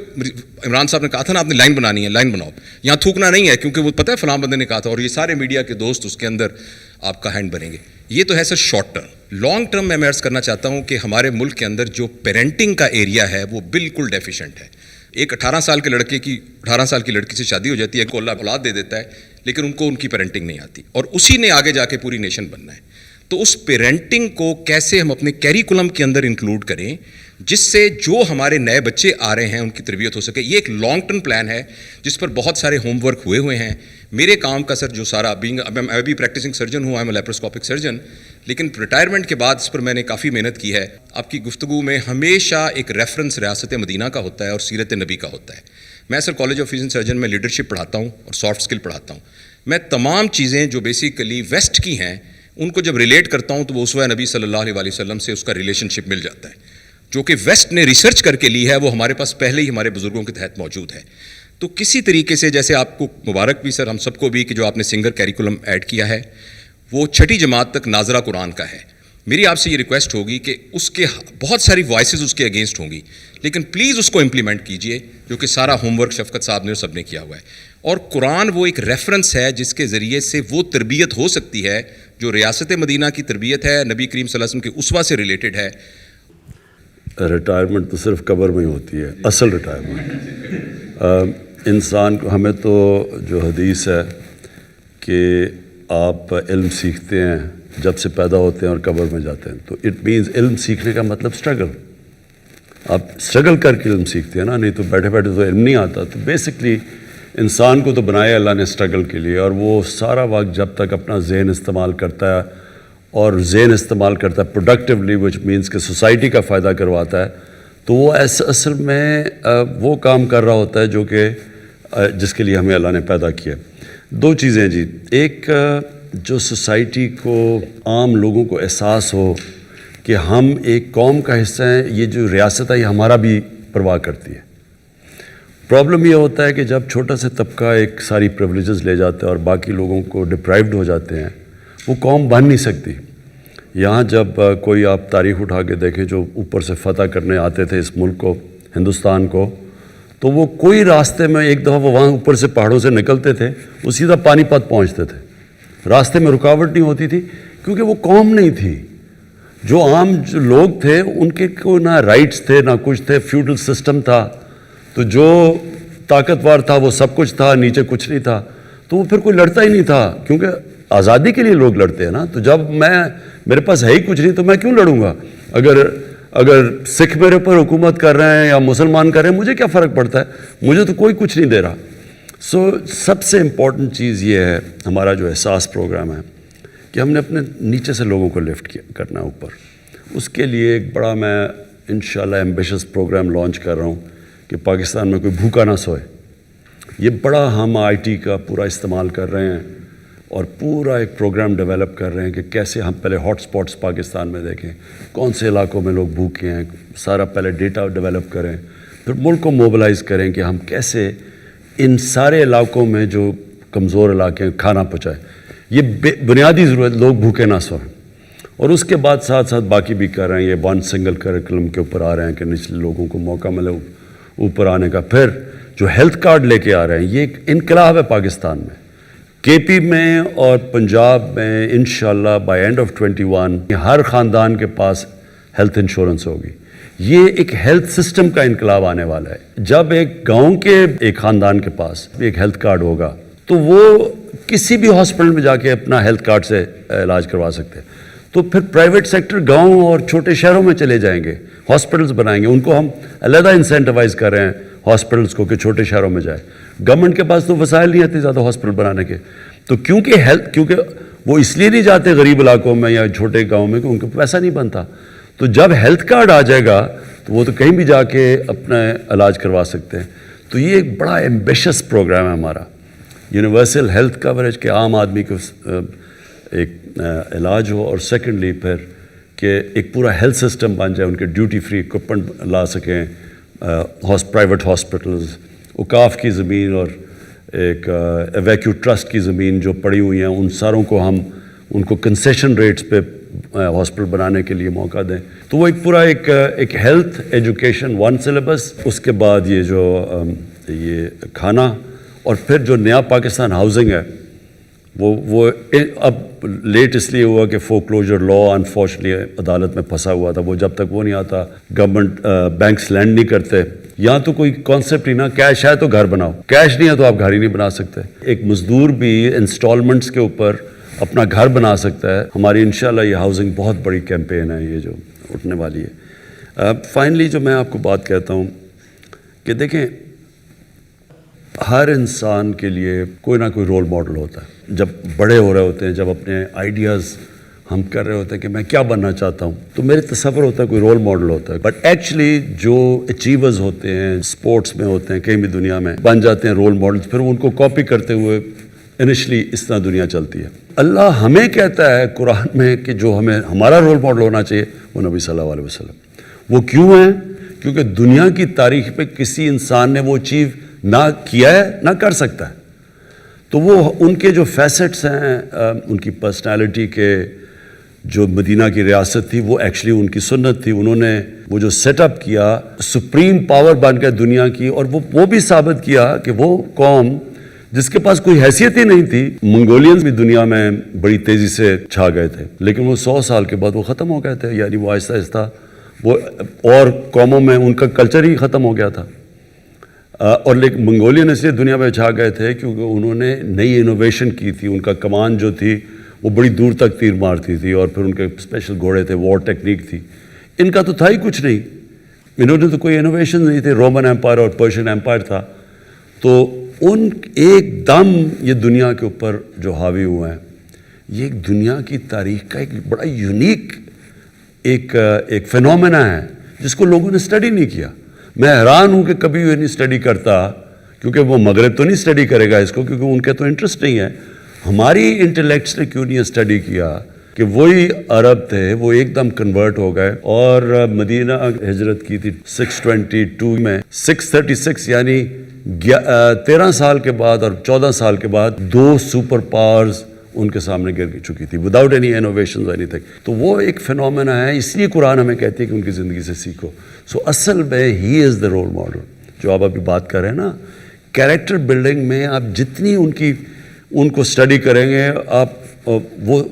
عمران صاحب نے کہا تھا نا آپ نے لائن بنانی ہے, لائن بناؤ, یہاں تھوکنا نہیں ہے کیونکہ وہ پتہ ہے فلاں بندے نے کہا تھا, اور یہ سارے میڈیا کے دوست اس کے اندر آپ کا ہینڈ بنیں گے. یہ تو ہے سر شارٹ ٹرم. لانگ ٹرم میں عرض کرنا چاہتا ہوں کہ ہمارے ملک کے اندر جو پیرنٹنگ کا ایریا ہے وہ بالکل ڈیفیشینٹ ہے. ایک 18 سال کے لڑکے کی 18 سال کی لڑکی سے شادی ہو جاتی ہے, کو اللہ اولاد دے دیتا ہے, لیکن ان کو ان کی پیرنٹنگ نہیں آتی, اور اسی نے آگے جا کے پوری نیشن بننا ہے. تو اس پیرنٹنگ کو کیسے ہم اپنے کیریکولم کے اندر انکلوڈ کریں جس سے جو ہمارے نئے بچے آ رہے ہیں ان کی تربیت ہو سکے. یہ ایک لانگ ٹرم پلان ہے جس پر بہت سارے ہوم ورک ہوئے ہیں. میرے کام کا سر جو سارا میں بھی پریکٹسنگ سرجن ہوں, آئی ایم لیپروسکوپک سرجن, لیکن ریٹائرمنٹ کے بعد اس پر میں نے کافی محنت کی ہے. آپ کی گفتگو میں ہمیشہ ایک ریفرنس ریاست مدینہ کا ہوتا ہے اور سیرت نبی کا ہوتا ہے. میں سر کالج آف فزن سرجن میں لیڈرشپ پڑھاتا ہوں اور سافٹ اسکل پڑھاتا ہوں. میں تمام چیزیں جو بیسیکلی ویسٹ کی ہیں ان کو جب ریلیٹ کرتا ہوں تو وہ اسوہ نبی صلی اللہ علیہ وسلم سے اس کا ریلیشن شپ مل جاتا ہے. جو کہ ویسٹ نے ریسرچ کر کے لی ہے وہ ہمارے پاس پہلے ہی ہمارے بزرگوں کے تحت موجود ہے. تو کسی طریقے سے جیسے آپ کو مبارک بھی سر, ہم سب کو بھی, کہ جو آپ نے سنگر کیریکولم ایڈ کیا ہے وہ 6ٹھی جماعت تک ناظرہ قرآن کا ہے. میری آپ سے یہ ریکویسٹ ہوگی کہ اس کے بہت ساری وائسز اس کے اگینسٹ ہوں گی, لیکن پلیز اس کو امپلیمنٹ کیجئے، جو کہ سارا ہوم ورک شفقت صاحب نے اور سب نے کیا ہوا ہے. اور قرآن وہ ایک ریفرنس ہے جس کے ذریعے سے وہ تربیت ہو سکتی ہے جو ریاست مدینہ کی تربیت ہے، نبی کریم صلی اللہ علیہ وسلم کے اسوہ سے ریلیٹڈ ہے. ریٹائرمنٹ تو صرف قبر میں ہی ہوتی ہے، اصل ریٹائرمنٹ انسان کو. ہمیں تو جو حدیث ہے کہ آپ علم سیکھتے ہیں جب سے پیدا ہوتے ہیں اور قبر میں جاتے ہیں، تو اٹ مینز علم سیکھنے کا مطلب اسٹرگل. آپ اسٹرگل کر کے علم سیکھتے ہیں نا، نہیں تو بیٹھے بیٹھے تو علم نہیں آتا. تو بیسکلی انسان کو تو بنایا اللہ نے اسٹرگل کے لیے، اور وہ سارا وقت جب تک اپنا ذہن استعمال کرتا ہے اور ذہن استعمال کرتا ہے پروڈکٹیولی، وچ مینس کہ سوسائٹی کا فائدہ کرواتا ہے، تو وہ اصل میں وہ کام کر رہا ہوتا ہے جو کہ جس کے لیے ہمیں اللہ نے پیدا کیا. دو چیزیں جی، ایک جو سوسائٹی کو، عام لوگوں کو احساس ہو کہ ہم ایک قوم کا حصہ ہیں، یہ جو ریاست ہے یہ ہمارا بھی پرواہ کرتی ہے. پرابلم یہ ہوتا ہے کہ جب چھوٹا سا طبقہ ایک ساری پریولیجز لے جاتا ہے اور باقی لوگوں کو ڈپرائیوڈ ہو جاتے ہیں، وہ قوم بن نہیں سکتی. یہاں جب کوئی آپ تاریخ اٹھا کے دیکھیں جو اوپر سے فتح کرنے آتے تھے اس ملک کو، ہندوستان کو، تو وہ کوئی راستے میں ایک دفعہ وہ وہاں اوپر سے پہاڑوں سے نکلتے تھے، وہ سیدھا پانی پت پہنچتے تھے. راستے میں رکاوٹ نہیں ہوتی تھی کیونکہ وہ قوم نہیں تھی. جو عام جو لوگ تھے ان کے کوئی نہ رائٹس تھے نہ کچھ تھے، فیوڈل سسٹم تھا. تو جو طاقتور تھا وہ سب کچھ تھا، نیچے کچھ نہیں تھا. تو وہ پھر کوئی لڑتا ہی نہیں تھا، کیونکہ آزادی کے لیے لوگ لڑتے ہیں نا. تو جب میرے پاس ہے ہی کچھ نہیں تو میں کیوں لڑوں گا؟ اگر سکھ میرے اوپر حکومت کر رہے ہیں یا مسلمان کر رہے ہیں، مجھے کیا فرق پڑتا ہے؟ مجھے تو کوئی کچھ نہیں دے رہا. سب سے امپورٹنٹ چیز یہ ہے ہمارا جو احساس پروگرام ہے کہ ہم نے اپنے نیچے سے لوگوں کو لفٹ کرنا ہے اوپر. اس کے لیے ایک بڑا میں انشاءاللہ ایمبیشس پروگرام لانچ کر رہا ہوں کہ پاکستان میں کوئی بھوکا نہ سوئے. یہ بڑا ہم آئی ٹی کا پورا استعمال کر رہے ہیں اور پورا ایک پروگرام ڈیولپ کر رہے ہیں کہ کیسے ہم پہلے ہاٹ سپاٹس پاکستان میں دیکھیں، کون سے علاقوں میں لوگ بھوکے ہیں، سارا پہلے ڈیٹا ڈیولپ کریں، پھر ملک کو موبلائز کریں کہ ہم کیسے ان سارے علاقوں میں جو کمزور علاقے ہیں کھانا پہنچائیں. یہ بنیادی ضرورت، لوگ بھوکے نہ سوئیں. اور اس کے بعد ساتھ ساتھ باقی بھی کر رہے ہیں. یہ ون سنگل کریکولم کے اوپر آ رہے ہیں کہ نچلے لوگوں کو موقع ملے اوپر آنے کا. پھر جو ہیلتھ کارڈ لے کے آ رہے ہیں، یہ ایک انقلاب ہے پاکستان میں. کے پی میں اور پنجاب میں انشاءاللہ بائی اینڈ آف 21 ہر خاندان کے پاس ہیلتھ انشورنس ہوگی. یہ ایک ہیلتھ سسٹم کا انقلاب آنے والا ہے. جب ایک گاؤں کے ایک خاندان کے پاس ایک ہیلتھ کارڈ ہوگا تو وہ کسی بھی ہاسپٹل میں جا کے اپنا ہیلتھ کارڈ سے علاج کروا سکتے ہیں. تو پھر پرائیویٹ سیکٹر گاؤں اور چھوٹے شہروں میں چلے جائیں گے، ہاسپٹلز بنائیں گے. ان کو ہم علیحدہ انسینٹیوائز کر رہے ہیں ہاسپٹلز کو کہ چھوٹے شہروں میں جائے. گورنمنٹ کے پاس تو وسائل نہیں آتے زیادہ ہاسپٹل بنانے کے. تو کیونکہ وہ اس لیے نہیں جاتے غریب علاقوں میں یا چھوٹے گاؤں میں کہ ان کو پیسہ نہیں بنتا. تو جب ہیلتھ کارڈ آ جائے گا تو وہ تو کہیں بھی جا کے اپنا علاج کروا سکتے ہیں. تو یہ ایک بڑا ایمبیشس پروگرام ہے ہمارا، یونیورسل ہیلتھ کوریج، کہ عام آدمی کو ایک علاج ہو، اور سیکنڈلی پھر کہ ایک پورا ہیلتھ سسٹم بن جائے، ان کے ڈیوٹی فری اکوپمنٹ لا سکیں. پرائیویٹ ہاسپٹلز، اوقاف کی زمین اور ایک ایویکیو ٹرسٹ کی زمین جو پڑی ہوئی ہیں، ان ساروں کو ہم ان کو کنسیشن ریٹس پہ ہاسپٹل بنانے کے لیے موقع دیں. تو وہ ایک پورا ایک ہیلتھ ایجوکیشن ون سلیبس. اس کے بعد یہ جو یہ کھانا، اور پھر جو نیا پاکستان ہاؤسنگ ہے وہ اب لیٹ اس لیے ہوا کہ فورکلوجر لا انفارچونیٹلی عدالت میں پھنسا ہوا تھا. وہ جب تک وہ نہیں آتا گورنمنٹ بینکس لینڈ نہیں کرتے. یہاں تو کوئی کانسیپٹ ہی نہ، کیش ہے تو گھر بناؤ، کیش نہیں ہے تو آپ گھر ہی نہیں بنا سکتے. ایک مزدور بھی انسٹالمنٹس کے اوپر اپنا گھر بنا سکتا ہے. ہماری انشاءاللہ یہ ہاؤسنگ بہت بڑی کیمپین ہے یہ جو اٹھنے والی ہے. فائنلی جو میں آپ کو بات کہتا ہوں کہ دیکھیں، ہر انسان کے لیے کوئی نہ کوئی رول ماڈل ہوتا ہے. جب بڑے ہو رہے ہوتے ہیں، جب اپنے آئیڈیاز ہم کر رہے ہوتے ہیں کہ میں کیا بننا چاہتا ہوں، تو میرے تصور ہوتا ہے کوئی رول ماڈل ہوتا ہے. بٹ ایکچولی جو اچیورز ہوتے ہیں، اسپورٹس میں ہوتے ہیں، کہیں بھی دنیا میں بن جاتے ہیں رول ماڈلز، پھر ان کو کاپی کرتے ہوئے انیشلی اس طرح دنیا چلتی ہے. اللہ ہمیں کہتا ہے قرآن میں کہ جو ہمارا رول ماڈل ہونا چاہیے وہ نبی صلی اللہ علیہ وسلم. وہ کیوں ہیں؟ کیونکہ دنیا کی تاریخ پہ کسی انسان نے وہ اچیو نہ کیا ہے نہ کر سکتا ہے. تو وہ ان کے جو فیسٹس ہیں، ان کی پرسنالٹی کے جو مدینہ کی ریاست تھی وہ ایکچولی ان کی سنت تھی. انہوں نے وہ جو سیٹ اپ کیا سپریم پاور بن گیا دنیا کی, اور وہ بھی ثابت کیا کہ وہ قوم جس کے پاس کوئی حیثیت ہی نہیں تھی. منگولینز بھی دنیا میں بڑی تیزی سے چھا گئے تھے, لیکن وہ 100 سال کے بعد وہ ختم ہو گئے تھے. یعنی وہ آہستہ آہستہ وہ اور قوموں میں ان کا کلچر ہی ختم ہو گیا تھا. اور لیکن منگولین اس لیے دنیا میں چھا گئے تھے کیونکہ انہوں نے نئی انوویشن کی تھی. ان کا کمان جو تھی وہ بڑی دور تک تیر مارتی تھی, اور پھر ان کے اسپیشل گھوڑے تھے, وار ٹیکنیک تھی. ان کا تو تھا ہی کچھ نہیں, انہوں نے تو کوئی انوویشن نہیں تھی. رومن ایمپائر اور پرشین ایمپائر تھا. تو ان ایک دم یہ دنیا کے اوپر جو حاوی ہوئے ہیں, یہ ایک دنیا کی تاریخ کا ایک بڑا یونیک ایک فینومینا ہے جس کو لوگوں نے اسٹڈی نہیں کیا. میں حیران ہوں کہ کبھی یہ نہیں اسٹڈی کرتا, کیونکہ وہ مغرب تو نہیں اسٹڈی کرے گا اس کو, کیونکہ ان کے تو انٹرسٹ نہیں ہے. ہماری انٹلیکٹس نے کیوں نہیں اسٹڈی کیا کہ وہی عرب تھے, وہ ایک دم کنورٹ ہو گئے اور مدینہ ہجرت کی تھی 622 میں. 636 یعنی 13 سال کے بعد اور 14 سال کے بعد 2 سپر پاورز ان کے سامنے گر چکی تھی without any innovation any thing. تو وہ ایک فینومینا ہے, اس لیے قرآن ہمیں کہتی ہے کہ ان کی زندگی سے سیکھو. سو اصل میں ہی از دا رول ماڈل. جو آپ ابھی بات کر رہے ہیں نا, کیریکٹر بلڈنگ میں آپ جتنی ان کو اسٹڈی کریں گے, آپ وہ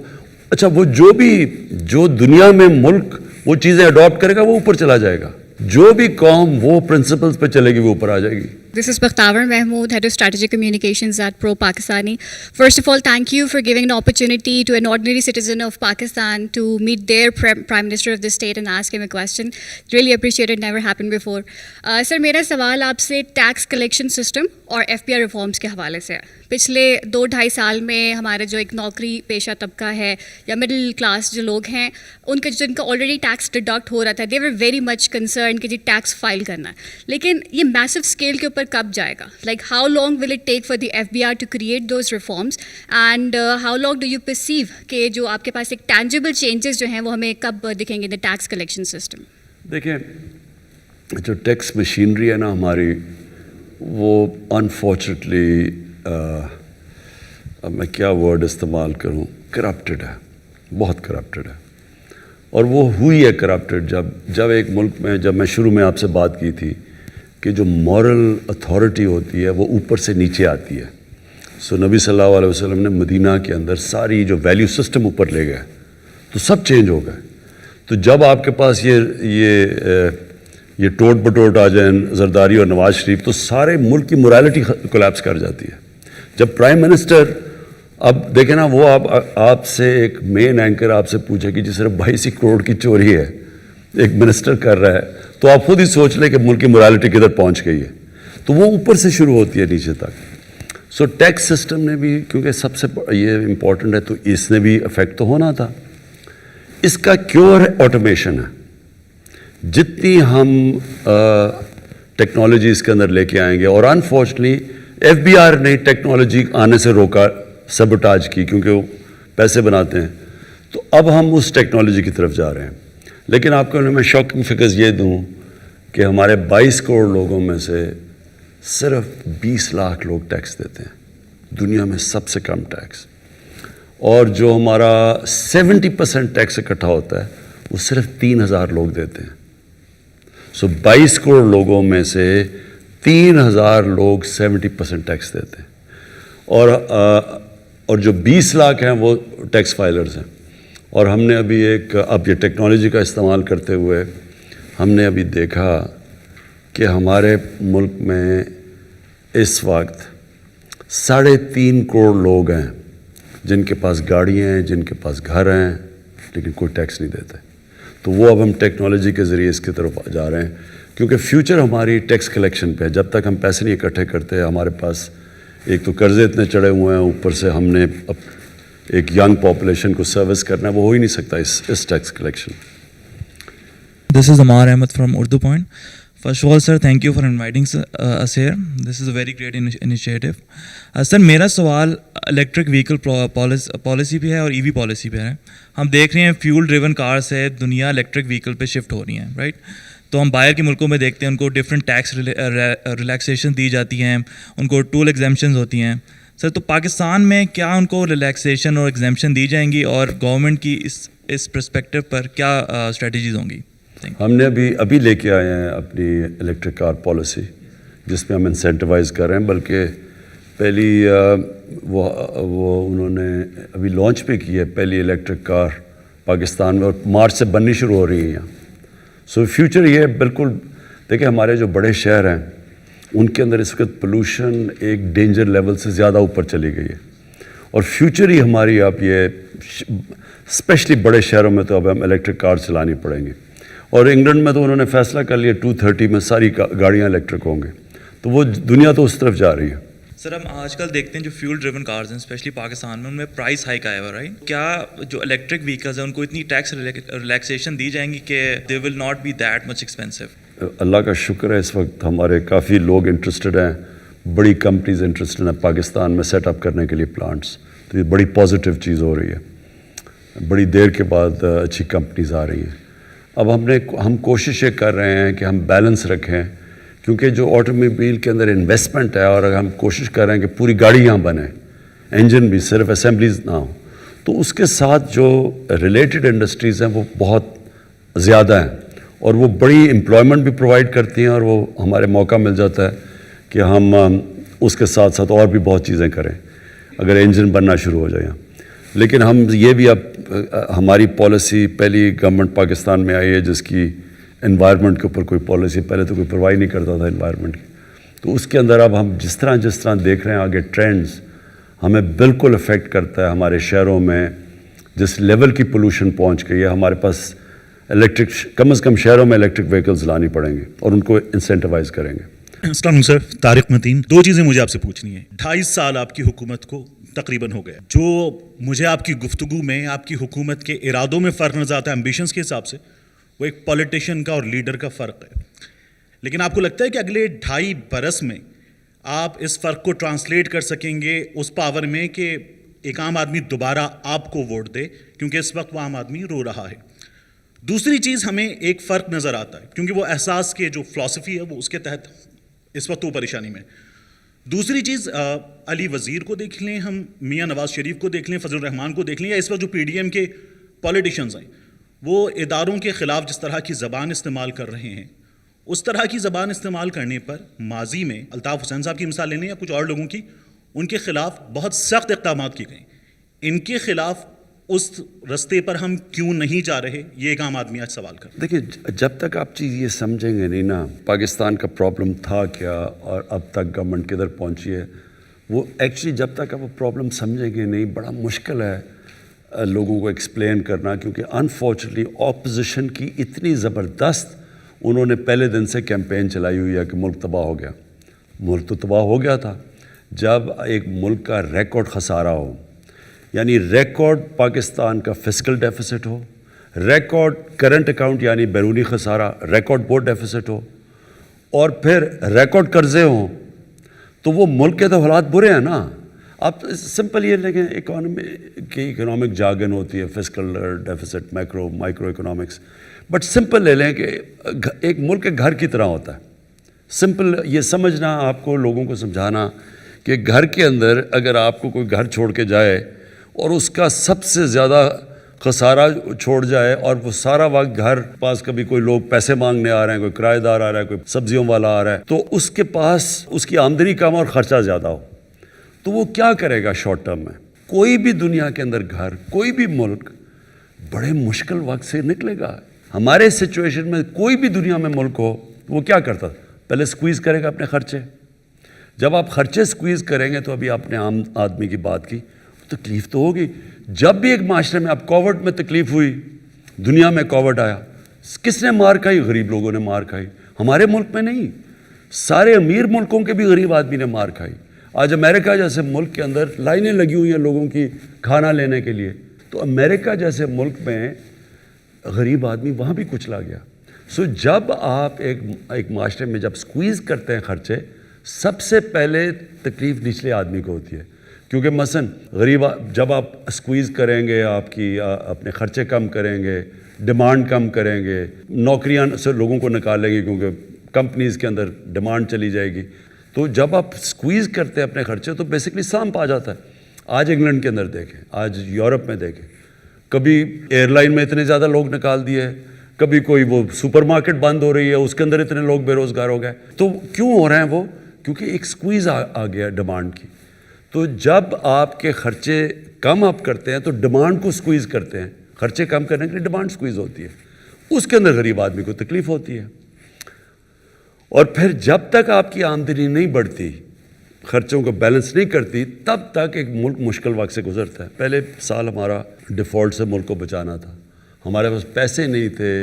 اچھا وہ جو دنیا میں ملک وہ چیزیں اڈاپٹ کرے گا وہ اوپر چلا جائے گا. جو بھی قوم وہ پرنسپلز پہ چلے گی وہ اوپر آ جائے گی. This is Bakhtavar Mahmood, Head of Strategic Communications at Pro Pakistani. First of all, thank you for giving an opportunity to an ordinary citizen of Pakistan to meet their Prime Minister of the state and ask him a question. Really appreciate it, never happened before. Sir, میرا سوال آپ سے tax collection system اور FBR reforms کے حوالے سے ہے. پچھلے 2-2.5 سال میں ہمارے جو ایک نوکری پیشہ طبقہ ہے یا مڈل کلاس جو لوگ ہیں, جن کا آلریڈی ٹیکس ڈیڈکٹ ہو رہا تھا, دے ور ویری مچ کنسرن کہ جی ٹیکس فائل کرنا ہے. لیکن یہ میسو اسکیل کے اوپر کب جائے گا؟ Like how long will it take for the FBR to create those reforms, and how long do you perceive کہ جو آپ کے پاس ایک ٹینجیبل چینجز جو ہیں وہ ہمیں کب دکھیں گے ان دا ٹیکس کلیکشن سسٹم؟ دیکھیں, جو ٹیکس مشینری ہے نا ہماری, وہ انفارچونیٹلی اب میں کیا ورڈ استعمال کروں, کرپٹڈ ہے, بہت کرپٹڈ ہے. اور وہ ہوئی ہے کرپٹڈ جب ایک ملک میں, جب میں شروع میں آپ سے بات کی تھی کہ جو مورل اتھارٹی ہوتی ہے وہ اوپر سے نیچے آتی ہے. سو نبی صلی اللہ علیہ وسلم نے مدینہ کے اندر ساری جو ویلیو سسٹم اوپر لے گئے تو سب چینج ہو گئے. تو جب آپ کے پاس یہ ٹوٹ بٹوٹ آ جائیں زرداری اور نواز شریف, تو سارے ملک کی مورالٹی کولیپس کر جاتی ہے. جب پرائم منسٹر, اب دیکھیں نا, وہ آپ سے ایک مین اینکر آپ سے پوچھے کہ جی صرف 22 کروڑ کی چوری ہے, ایک منسٹر کر رہا ہے, تو آپ خود ہی سوچ لیں کہ ملک کی مورالٹی کدھر پہنچ گئی ہے. تو وہ اوپر سے شروع ہوتی ہے نیچے تک. سو ٹیکس سسٹم نے بھی, کیونکہ سب سے یہ امپورٹنٹ ہے, تو اس نے بھی افیکٹ تو ہونا تھا. اس کا کیور آٹومیشن ہے. جتنی ہم ٹیکنالوجی اس کے اندر لے کے آئیں گے, اور انفارچونیٹلی FBR نے ٹیکنالوجی آنے سے روکا, سبوٹاج کی, کیونکہ وہ پیسے بناتے ہیں. تو اب ہم اس ٹیکنالوجی کی طرف جا رہے ہیں. لیکن آپ کو میں شاکنگ فگرز یہ دوں کہ ہمارے 22 کروڑ لوگوں میں سے صرف 20 لاکھ لوگ ٹیکس دیتے ہیں, دنیا میں سب سے کم ٹیکس. اور جو ہمارا 70% ٹیکس اکٹھا ہوتا ہے وہ صرف 3000 لوگ دیتے ہیں. سو 22 کروڑ لوگوں میں سے 3000 لوگ 70% ٹیکس دیتے ہیں. اور جو 20 لاکھ ہیں وہ ٹیکس فائلرز ہیں. اور ہم نے ابھی اب یہ ٹیکنالوجی کا استعمال کرتے ہوئے ہم نے ابھی دیکھا کہ ہمارے ملک میں اس وقت 3.5 کروڑ لوگ ہیں جن کے پاس گاڑیاں ہیں, جن کے پاس گھر ہیں, لیکن کوئی ٹیکس نہیں دیتے. تو وہ اب ہم ٹیکنالوجی کے ذریعے اس کی طرف جا رہے ہیں, کیونکہ فیوچر ہماری ٹیکس کلیکشن پہ ہے. جب تک ہم پیسے نہیں اکٹھے کرتے, ہمارے پاس ایک تو قرضے اتنے چڑھے ہوئے ہیں, اوپر سے ہم نے ایک ینگ پاپولیشن کو سروس کرنا ہے, وہ ہو ہی نہیں سکتا اس tax collection. This is Amar Ahmed from Urdu Point. First of all, sir, thank you for inviting us here. This is a very great initiative. Sir, میرا سوال الیکٹرک وہیکل پالیسی پہ ہے اور EV پالیسی پہ ہے. ہم دیکھ رہے ہیں فیول ڈریون کار سے دنیا الیکٹرک وہیکل پہ شفٹ ہو رہی ہیں, رائٹ؟ تو ہم باہر کے ملکوں میں دیکھتے ہیں ان کو ڈفرینٹ ٹیکس ریلیکسیشن دی جاتی ہیں, ان کو ٹول ایگزیمپشنز ہوتی ہیں. سر, تو پاکستان میں کیا ان کو ریلیکسیشن اور ایگزیمپشن دی جائیں گی, اور گورنمنٹ کی اس پرسپیکٹو پر کیا اسٹریٹجیز ہوں گی؟ ہم نے ابھی لے کے آئے ہیں اپنی الیکٹرک کار پالیسی، جس میں ہم انسینٹیوائز کر رہے ہیں، بلکہ پہلی وہ انہوں نے ابھی لانچ بھی کی ہے پہلی الیکٹرک کار پاکستان میں، اور مارچ سے بننی شروع ہو رہی ہیں یہاں. سو فیوچر یہ بالکل دیکھیں، ہمارے جو بڑے شہر ہیں ان کے اندر اس وقت پولوشن ایک ڈینجر لیول سے زیادہ اوپر چلی گئی ہے، اور فیوچر ہی ہماری اب یہ اسپیشلی بڑے شہروں میں تو اب ہم الیکٹرک کار چلانی پڑیں گے. اور انگلینڈ میں تو انہوں نے فیصلہ کر لیا 2030 میں ساری گاڑیاں الیکٹرک ہوں گے، تو وہ دنیا تو اس طرف جا رہی ہے. سر ہم آج کل دیکھتے ہیں جو فیول ڈریون کارز ہیں اسپیشلی پاکستان میں، ان میں پرائس ہائیک آیا ہوا، رائٹ؟ کیا جو الیکٹرک وہیکلز ہیں ان کو اتنی ٹیکس ریلیکسیشن دی جائیں گی کہ they will not be that much expensive? اللہ کا شکر ہے اس وقت ہمارے کافی لوگ انٹرسٹڈ ہیں، بڑی کمپنیز انٹرسٹڈ ہیں پاکستان میں سیٹ اپ کرنے کے لیے پلانٹس. تو یہ بڑی پازیٹیو چیز ہو رہی ہے، بڑی دیر کے بعد اچھی کمپنیز آ رہی ہیں. اب ہم کوشش یہ کر رہے ہیں کہ ہم بیلنس رکھیں، کیونکہ جو آٹو موبائل کے اندر انویسٹمنٹ ہے، اور اگر ہم کوشش کر رہے ہیں کہ پوری گاڑی یہاں بنے، انجن بھی، صرف اسمبلیز نہ ہوں، تو اس کے ساتھ جو ریلیٹڈ انڈسٹریز ہیں وہ بہت زیادہ ہیں، اور وہ بڑی امپلائمنٹ بھی پرووائڈ کرتی ہیں، اور وہ ہمارے موقع مل جاتا ہے کہ ہم اس کے ساتھ ساتھ اور بھی بہت چیزیں کریں اگر انجن بننا شروع ہو جائے. لیکن ہم یہ بھی اب ہماری پالیسی پہلی گورنمنٹ پاکستان میں آئی ہے جس کی انوائرمنٹ کے اوپر کوئی پالیسی پہلے تو کوئی پرواہ نہیں کرتا تھا انوائرمنٹ کی، تو اس کے اندر اب ہم جس طرح دیکھ رہے ہیں آگے ٹرینڈز ہمیں بالکل افیکٹ کرتا ہے. ہمارے شہروں میں جس لیول کی پولوشن پہنچ گئی ہے، ہمارے پاس الیکٹرک کم از کم شہروں میں الیکٹرک وہیکلز لانی پڑیں گے، اور ان کو انسینٹیوائز کریں گے. السلام علیکم سر، طارق متین. 2 چیزیں مجھے آپ سے پوچھنی ہیں. 2.5 سال آپ کی حکومت کو تقریباً ہو گیا. جو مجھے آپ کی گفتگو میں آپ کی حکومت کے ارادوں میں فرق نظر آتا ہے ایمبیشنز کے حساب سے، وہ ایک پولیٹیشین کا اور لیڈر کا فرق ہے. لیکن آپ کو لگتا ہے کہ اگلے 2.5 برس میں آپ اس فرق کو ٹرانسلیٹ کر سکیں گے اس پاور میں کہ ایک عام آدمی دوبارہ آپ کو ووٹ دے، کیونکہ اس وقت وہ عام آدمی رو رہا ہے؟ دوسری چیز، ہمیں ایک فرق نظر آتا ہے کیونکہ وہ احساس کے جو فلسفی ہے وہ اس کے تحت اس وقت وہ پریشانی میں. دوسری چیز، علی وزیر کو دیکھ لیں، ہم میاں نواز شریف کو دیکھ لیں، فضل الرحمان کو دیکھ لیں، یا اس وقت جو پی ڈی ایم کے پولیٹیشنز ہیں وہ اداروں کے خلاف جس طرح کی زبان استعمال کر رہے ہیں، اس طرح کی زبان استعمال کرنے پر ماضی میں الطاف حسین صاحب کی مثال لے لیں یا کچھ اور لوگوں کی، ان کے خلاف بہت سخت اقدامات کیے گئے. ان کے خلاف اس رستے پر ہم کیوں نہیں جا رہے؟ یہ ایک عام آدمی آج سوال کر. دیکھیے، جب تک آپ چیز یہ سمجھیں گے نہیں نا پاکستان کا پرابلم تھا کیا اور اب تک گورنمنٹ کدھر پہنچی ہے، وہ ایکچولی جب تک آپ وہ پرابلم سمجھیں گے نہیں، بڑا مشکل ہے لوگوں کو ایکسپلین کرنا. کیونکہ انفارچونیٹلی اپوزیشن کی اتنی زبردست انہوں نے پہلے دن سے کیمپین چلائی ہوئی ہے کہ ملک تباہ ہو گیا. ملک تو تباہ ہو گیا تھا جب ایک ملک کا ریکارڈ خسارہ ہو، یعنی ریکارڈ پاکستان کا فسکل ڈیفیسٹ ہو، ریکارڈ کرنٹ اکاؤنٹ یعنی بیرونی خسارہ، ریکارڈ بورڈ ڈیفیسٹ ہو، اور پھر ریکارڈ قرضے ہوں، تو وہ ملک کے تو حالات برے ہیں نا. آپ سمپل یہ لیں اکنامک جارگن ہوتی ہے، fiscal deficits, micro economics, but simple لے لیں کہ ایک ملک کے گھر کی طرح ہوتا ہے. سمپل یہ سمجھنا، آپ کو لوگوں کو سمجھانا کہ گھر کے اندر اگر آپ کو کوئی گھر چھوڑ کے جائے اور اس کا سب سے زیادہ خسارہ چھوڑ جائے، اور وہ سارا وقت گھر پاس کبھی کوئی لوگ پیسے مانگنے آ رہے ہیں، کوئی کرایہ دار آ رہا ہے، کوئی سبزیوں والا آ رہا ہے، تو اس کے پاس اس کی آمدنی کم اور خرچہ زیادہ ہو، تو وہ کیا کرے گا شارٹ ٹرم میں؟ کوئی بھی دنیا کے اندر گھر، کوئی بھی ملک بڑے مشکل وقت سے نکلے گا. ہمارے سچویشن میں کوئی بھی دنیا میں ملک ہو، وہ کیا کرتا؟ پہلے سکویز کرے گا اپنے خرچے. جب آپ خرچے سکویز کریں گے تو ابھی آپ نے عام آدمی کی بات کی، تکلیف تو ہوگی. جب بھی ایک معاشرے میں اب کووڈ میں تکلیف ہوئی، دنیا میں کووڈ آیا، کس نے مار کھائی؟ غریب لوگوں نے مار کھائی. ہمارے ملک میں نہیں، سارے امیر ملکوں کے بھی غریب آدمی نے مار کھائی. آج امریکہ جیسے ملک کے اندر لائنیں لگی ہوئی ہیں لوگوں کی کھانا لینے کے لیے، تو امریکہ جیسے ملک میں غریب آدمی وہاں بھی کچلا گیا. سو جب آپ ایک معاشرے میں جب سکویز کرتے ہیں خرچے، سب سے پہلے تکلیف نچلے آدمی کو ہوتی ہے. کیونکہ مثلا غریب جب آپ سکویز کریں گے، آپ کی اپنے خرچے کم کریں گے، ڈیمانڈ کم کریں گے، نوکریاں سے لوگوں کو نکالیں گے کیونکہ کمپنیز کے اندر ڈیمانڈ چلی جائے گی، تو جب آپ سکویز کرتے ہیں اپنے خرچے تو بیسکلی سانپ آ جاتا ہے. آج انگلینڈ کے اندر دیکھیں، آج یورپ میں دیکھیں، کبھی ایئر لائن میں اتنے زیادہ لوگ نکال دیے, کبھی کوئی وہ سپر مارکیٹ بند ہو رہی ہے اس کے اندر اتنے لوگ بے روزگار ہو گئے. تو کیوں ہو رہے ہیں وہ؟ کیونکہ ایک سکویز آ گیا ڈیمانڈ کی. تو جب آپ کے خرچے کم آپ کرتے ہیں تو ڈیمانڈ کو سکویز کرتے ہیں. خرچے کم کرنے کے لیے ڈیمانڈ سکویز ہوتی ہے, اس کے اندر غریب آدمی کو تکلیف ہوتی ہے. اور پھر جب تک آپ کی آمدنی نہیں بڑھتی, خرچوں کو بیلنس نہیں کرتی, تب تک ایک ملک مشکل وقت سے گزرتا ہے. پہلے سال ہمارا ڈیفالٹ سے ملک کو بچانا تھا, ہمارے پاس پیسے نہیں تھے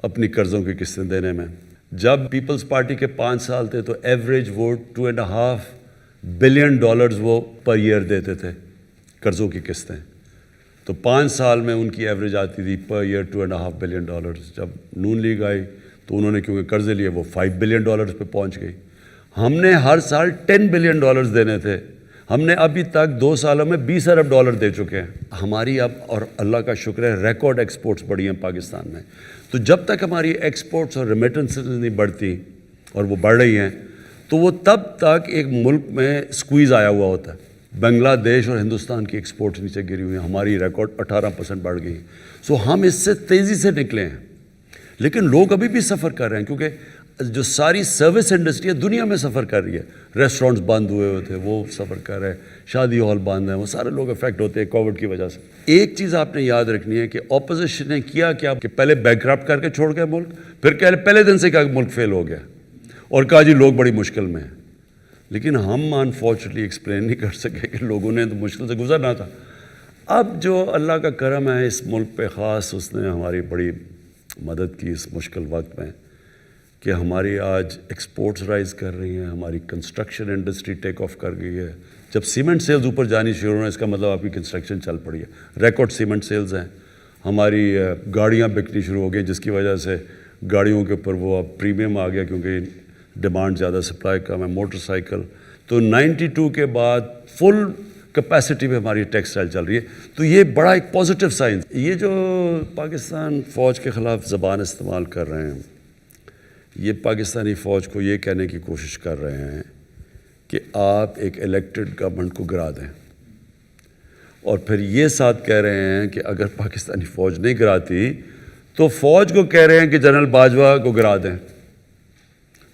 اپنی قرضوں کی قسطیں دینے میں. جب پیپلز پارٹی کے 5 سال تھے تو ایوریج وہ $2.5 بلین وہ پر ایئر دیتے تھے قرضوں کی قسطیں. تو 5 سال میں ان کی ایوریج آتی تھی پر ایئر $2.5 بلین. جب نون لیگ آئی تو انہوں نے کیونکہ قرضے لیے وہ $5 بلین پہ پہنچ گئی. ہم نے ہر سال $10 بلین دینے تھے, ہم نے ابھی تک 2 سالوں میں $20 ارب دے چکے ہیں. ہماری اب, اور اللہ کا شکر ہے, ریکارڈ ایکسپورٹس بڑھی ہیں پاکستان میں. تو جب تک ہماری ایکسپورٹس اور ریمیٹنسز نہیں بڑھتی, اور وہ بڑھ رہی ہیں, تو وہ تب تک ایک ملک میں سکویز آیا ہوا ہوتا ہے. بنگلہ دیش اور ہندوستان کی ایکسپورٹس نیچے گری ہوئی ہیں, ہماری ریکارڈ 18% بڑھ گئی. سو ہم اس سے تیزی سے نکلے ہیں, لیکن لوگ ابھی بھی سفر کر رہے ہیں, کیونکہ جو ساری سروس انڈسٹری ہے دنیا میں سفر کر رہی ہے. ریسٹورنٹس بند ہوئے ہوئے تھے, وہ سفر کر رہے ہیں, شادی ہال بند ہیں, وہ سارے لوگ افیکٹ ہوتے ہیں کووڈ کی وجہ سے. ایک چیز آپ نے یاد رکھنی ہے کہ اپوزیشن نے کیا کہ پہلے بینکرپٹ کر کے چھوڑ گئے ملک, پھر پہلے دن سے کہا کہ ملک فیل ہو گیا, اور کہا جی لوگ بڑی مشکل میں ہیں. لیکن ہم انفارچونیٹلی ایکسپلین نہیں کر سکے کہ لوگوں نے تو مشکل سے گزرنا تھا. اب جو اللہ کا کرم ہے اس ملک پہ خاص, اس نے ہماری بڑی مدد کی اس مشکل وقت میں, کہ ہماری آج ایکسپورٹس رائز کر رہی ہیں, ہماری کنسٹرکشن انڈسٹری ٹیک آف کر گئی ہے. جب سیمنٹ سیلز اوپر جانی شروع ہونا, اس کا مطلب آپ کی کنسٹرکشن چل پڑی ہے. ریکارڈ سیمنٹ سیلز ہیں. ہماری گاڑیاں بکنی شروع ہو گئی, جس کی وجہ سے گاڑیوں کے اوپر وہ اب پریمیم آ گیا, کیونکہ ڈیمانڈ زیادہ سپلائی کم ہے. موٹر سائیکل تو 92 کے بعد فل کیپیسٹی پہ ہماری ٹیکسٹائل چل رہی ہے. تو یہ بڑا ایک پازیٹیو سائن. یہ جو پاکستان فوج کے خلاف زبان استعمال کر رہے ہیں, یہ پاکستانی فوج کو یہ کہنے کی کوشش کر رہے ہیں کہ آپ ایک الیکٹڈ گورنمنٹ کو گرا دیں, اور پھر یہ ساتھ کہہ رہے ہیں کہ اگر پاکستانی فوج نہیں گراتی تو فوج کو کہہ رہے ہیں کہ جنرل باجوہ کو گرا دیں.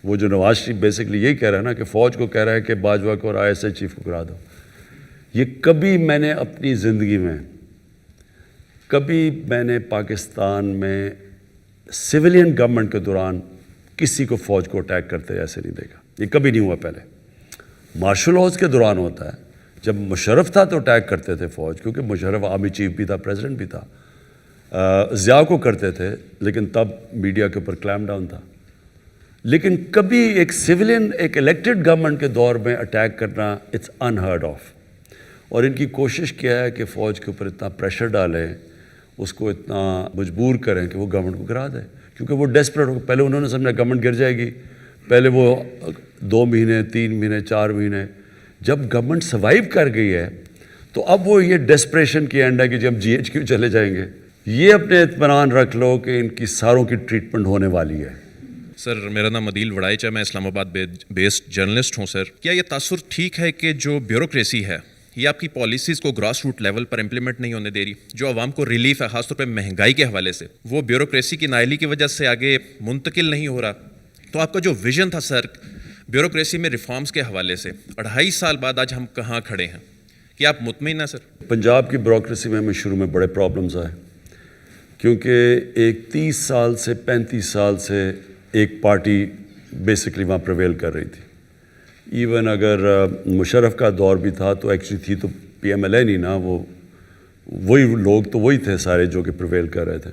وہ جو نواز شریف بیسکلی یہی کہہ رہا ہے نا, کہ فوج کو کہہ رہا ہے کہ باجوہ کو اور ISI چیف کو گرا دو. یہ کبھی میں نے اپنی زندگی میں, کبھی میں نے پاکستان میں سویلین گورنمنٹ کے دوران کسی کو فوج کو اٹیک کرتے ایسے نہیں دیکھا. یہ کبھی نہیں ہوا. پہلے مارشل لاز کے دوران ہوتا ہے, جب مشرف تھا تو اٹیک کرتے تھے فوج, کیونکہ مشرف آرمی چیف بھی تھا, پریزیڈنٹ بھی تھا. ضیاء کو کرتے تھے, لیکن تب میڈیا کے اوپر کلیم ڈاؤن تھا. لیکن کبھی ایک سویلین, ایک الیکٹڈ گورنمنٹ کے دور میں اٹیک کرنا اٹس انہرڈ آف. اور ان کی کوشش کیا ہے کہ فوج کے اوپر اتنا پریشر ڈالیں, اس کو اتنا مجبور کریں کہ وہ گورنمنٹ کو گرا دیں, کیونکہ وہ ڈیسپریٹ ہو. پہلے انہوں نے سمجھا گورنمنٹ گر جائے گی, پہلے وہ 2 مہینے 3 مہینے 4 مہینے, جب گورنمنٹ سروائیو کر گئی ہے تو اب وہ یہ ڈیسپریشن کی اینڈ ہے کہ جب GHQ چلے جائیں گے. یہ اپنے اطمینان رکھ لو کہ ان کی ساروں کی ٹریٹمنٹ ہونے والی ہے. سر میرا نام عدیل وڑائچا, میں اسلام آباد بیسڈ جرنلسٹ ہوں. سر کیا یہ تاثر ٹھیک ہے کہ جو بیوروکریسی ہے یہ آپ کی پالیسیز کو گراس روٹ لیول پر امپلیمنٹ نہیں ہونے دے رہی؟ جو عوام کو ریلیف ہے خاص طور پہ مہنگائی کے حوالے سے, وہ بیوروکریسی کی نااہلی کی وجہ سے آگے منتقل نہیں ہو رہا. تو آپ کا جو ویژن تھا سر بیوروکریسی میں ریفارمز کے حوالے سے, 2.5 سال بعد آج ہم کہاں کھڑے ہیں؟ کیا آپ مطمئن ہیں سر؟ پنجاب کی بیوروکریسی میں ہمیں شروع میں بڑے پرابلمز آئے, کیونکہ ایک 30 سال سے 35 سال سے ایک پارٹی بیسکلی وہاں پریویل کر رہی تھی. ایون اگر مشرف کا دور بھی تھا تو ایکچولی تھی تو PMLA نہیں نا, وہی لوگ تو وہی تھے سارے جو کہ پریویل کر رہے تھے.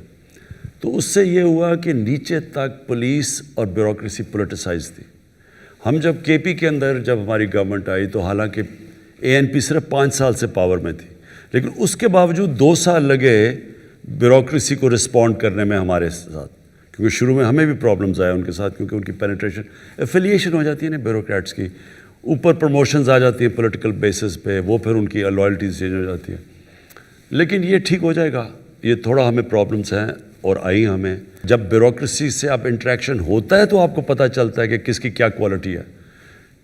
تو اس سے یہ ہوا کہ نیچے تک پولیس اور بیوروکریسی پولیٹیسائز تھی. ہم جب KP کے اندر جب ہماری گورنمنٹ آئی تو حالانکہ ANP صرف 5 سال سے پاور میں تھی, لیکن اس کے باوجود 2 سال لگے بیوروکریسی کو رسپونڈ کرنے میں ہمارے ساتھ, کیونکہ شروع میں ہمیں بھی پرابلمز آئے ان کے ساتھ, کیونکہ ان کی پینیٹریشن ایفیلیشن ہو جاتی ہے نا بیوروکریٹس کی, اوپر پروموشنز آ جاتی ہیں پولیٹیکل بیسس پہ, وہ پھر ان کی لائلٹیز چینج ہو جاتی ہے. لیکن یہ ٹھیک ہو جائے گا. یہ تھوڑا ہمیں پرابلمس ہیں اور آئی ہمیں. جب بیوروکریسی سے آپ انٹریکشن ہوتا ہے تو آپ کو پتہ چلتا ہے کہ کس کی کیا کوالٹی ہے.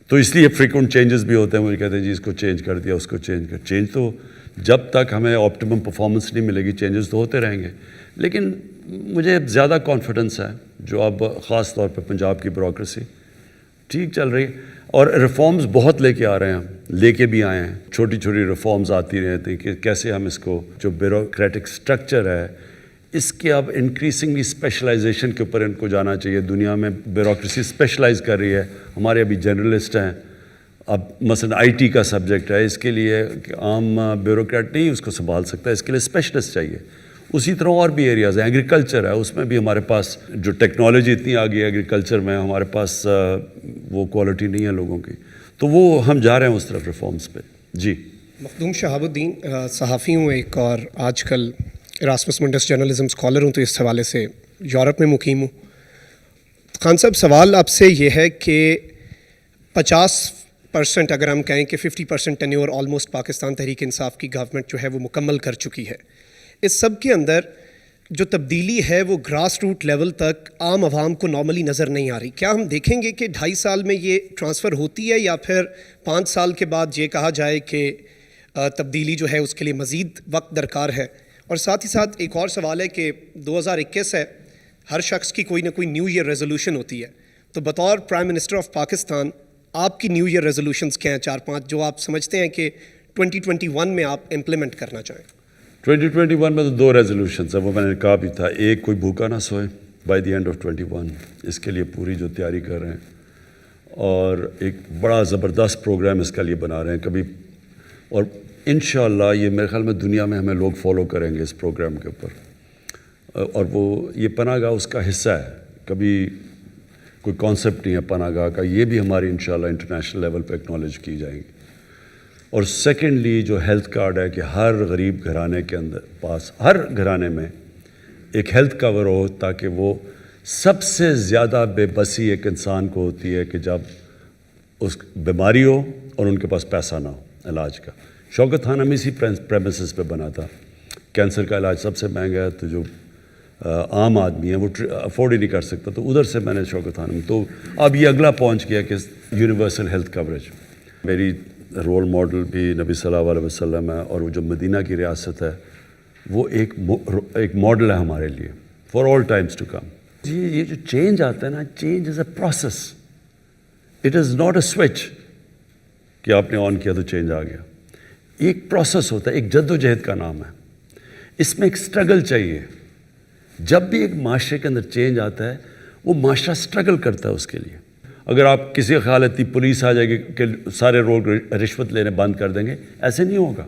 تو اس لیے فریکوینٹ چینجز بھی ہوتے ہیں. مجھے کہتے ہیں جی اس کو چینج کر دیا, اس کو چینج کر. چینج تو جب تک ہمیں آپٹیمم پرفارمنس نہیں ملے گی چینجز تو ہوتے رہیں گے. لیکن مجھے زیادہ کانفیڈنس ہے جو اب خاص طور پہ پنجاب کی بیوروکریسی ٹھیک چل رہی ہے, اور ریفارمز بہت لے کے آ رہے ہیں, لے کے بھی آئے ہیں. چھوٹی چھوٹی ریفارمز آتی رہتی ہیں کہ کیسے ہم اس کو جو بیوروکریٹک سٹرکچر ہے اس کے اب انکریزنگلی اسپیشلائزیشن کے اوپر ان کو جانا چاہیے. دنیا میں بیوروکریسی اسپیشلائز کر رہی ہے, ہمارے ابھی جرنلسٹ ہیں. اب مثلا آئی ٹی کا سبجیکٹ ہے, اس کے لیے عام بیوروکریٹ نہیں اس کو سنبھال سکتا, اس کے لیے اسپیشلسٹ چاہیے. اسی طرح اور بھی ایریاز ہیں. ایگریکلچر ہے, اس میں بھی ہمارے پاس جو ٹیکنالوجی اتنی آ گئی ہے ایگریکلچر میں, ہمارے پاس وہ کوالٹی نہیں ہے لوگوں کی. تو وہ ہم جا رہے ہیں اس طرف ریفارمز پہ. جی مخدوم شہاب الدین, صحافی ہوں ایک, اور آج کل اراسمس منڈس جرنلزم اسکالر ہوں, تو اس حوالے سے یورپ میں مقیم ہوں. خان صاحب, سوال آپ سے یہ ہے کہ 50% اگر ہم کہیں کہ 50% ٹینیور آلموسٹ پاکستان تحریک انصاف کی گورنمنٹ جو ہے وہ مکمل کر چکی ہے. اس سب کے اندر جو تبدیلی ہے وہ گراس روٹ لیول تک عام عوام کو نارملی نظر نہیں آ رہی. کیا ہم دیکھیں گے کہ 2.5 سال میں یہ ٹرانسفر ہوتی ہے, یا پھر 5 سال کے بعد یہ کہا جائے کہ تبدیلی جو ہے اس کے لیے مزید وقت درکار ہے؟ اور ساتھ ہی ساتھ ایک اور سوال ہے کہ 2021 ہے, ہر شخص کی کوئی نہ کوئی نیو ایئر ریزولوشن ہوتی ہے, تو بطور پرائم منسٹر آف پاکستان آپ کی نیو ایئر ریزولوشنز کیا ہیں 4-5 جو آپ سمجھتے ہیں کہ 2021 میں آپ امپلیمنٹ کرنا چاہیں؟ 2021 میں تو 2 ریزولوشنز ہیں, وہ میں نے کہا بھی تھا. ایک, کوئی بھوکا نہ سوئے بائی دی اینڈ آف 21, اس کے لیے پوری جو تیاری کر رہے ہیں, اور ایک بڑا زبردست پروگرام اس کے لیے بنا رہے ہیں کبھی, اور انشاءاللہ یہ میرے خیال میں دنیا میں ہمیں لوگ فالو کریں گے اس پروگرام کے اوپر. اور وہ یہ پناہ گاہ اس کا حصہ ہے, کبھی کوئی کانسیپٹ نہیں ہے پناہ گاہ کا, یہ بھی ہماری انشاءاللہ انٹرنیشنل لیول پہ ایکنالج کی جائیں گی. اور سیکنڈلی جو ہیلتھ کارڈ ہے کہ ہر غریب گھرانے کے اندر پاس, ہر گھرانے میں ایک ہیلتھ کور ہو, تاکہ وہ سب سے زیادہ بے بسی ایک انسان کو ہوتی ہے کہ جب اس بیماری ہو اور ان کے پاس پیسہ نہ ہو علاج کا. شوکت خان ہم اسی پریمیسز پہ بنا تھا. کینسر کا علاج سب سے مہنگا ہے, تو جو عام آدمی ہے وہ افورڈ ہی نہیں کر سکتا, تو ادھر سے میں نے شوکت خان. تو اب یہ اگلا پہنچ گیا کہ یونیورسل ہیلتھ کوریج. میری رول ماڈل بھی نبی صلی اللہ علیہ وسلم ہے, اور وہ جو مدینہ کی ریاست ہے وہ ایک ماڈل ہے ہمارے لیے for all times to come. جی یہ جو چینج آتا ہے نا, change is a process, it is not a switch کہ آپ نے آن کیا تو چینج آ گیا. ایک پروسیس ہوتا ہے, ایک جد و جہد کا نام ہے. اس میں ایک سٹرگل چاہیے. جب بھی ایک معاشرے کے اندر چینج آتا ہے وہ معاشرہ سٹرگل کرتا ہے اس کے لیے. اگر آپ کسی خیال اتنی پولیس آ جائے گی کہ سارے لوگ رشوت لینے بند کر دیں گے, ایسے نہیں ہوگا.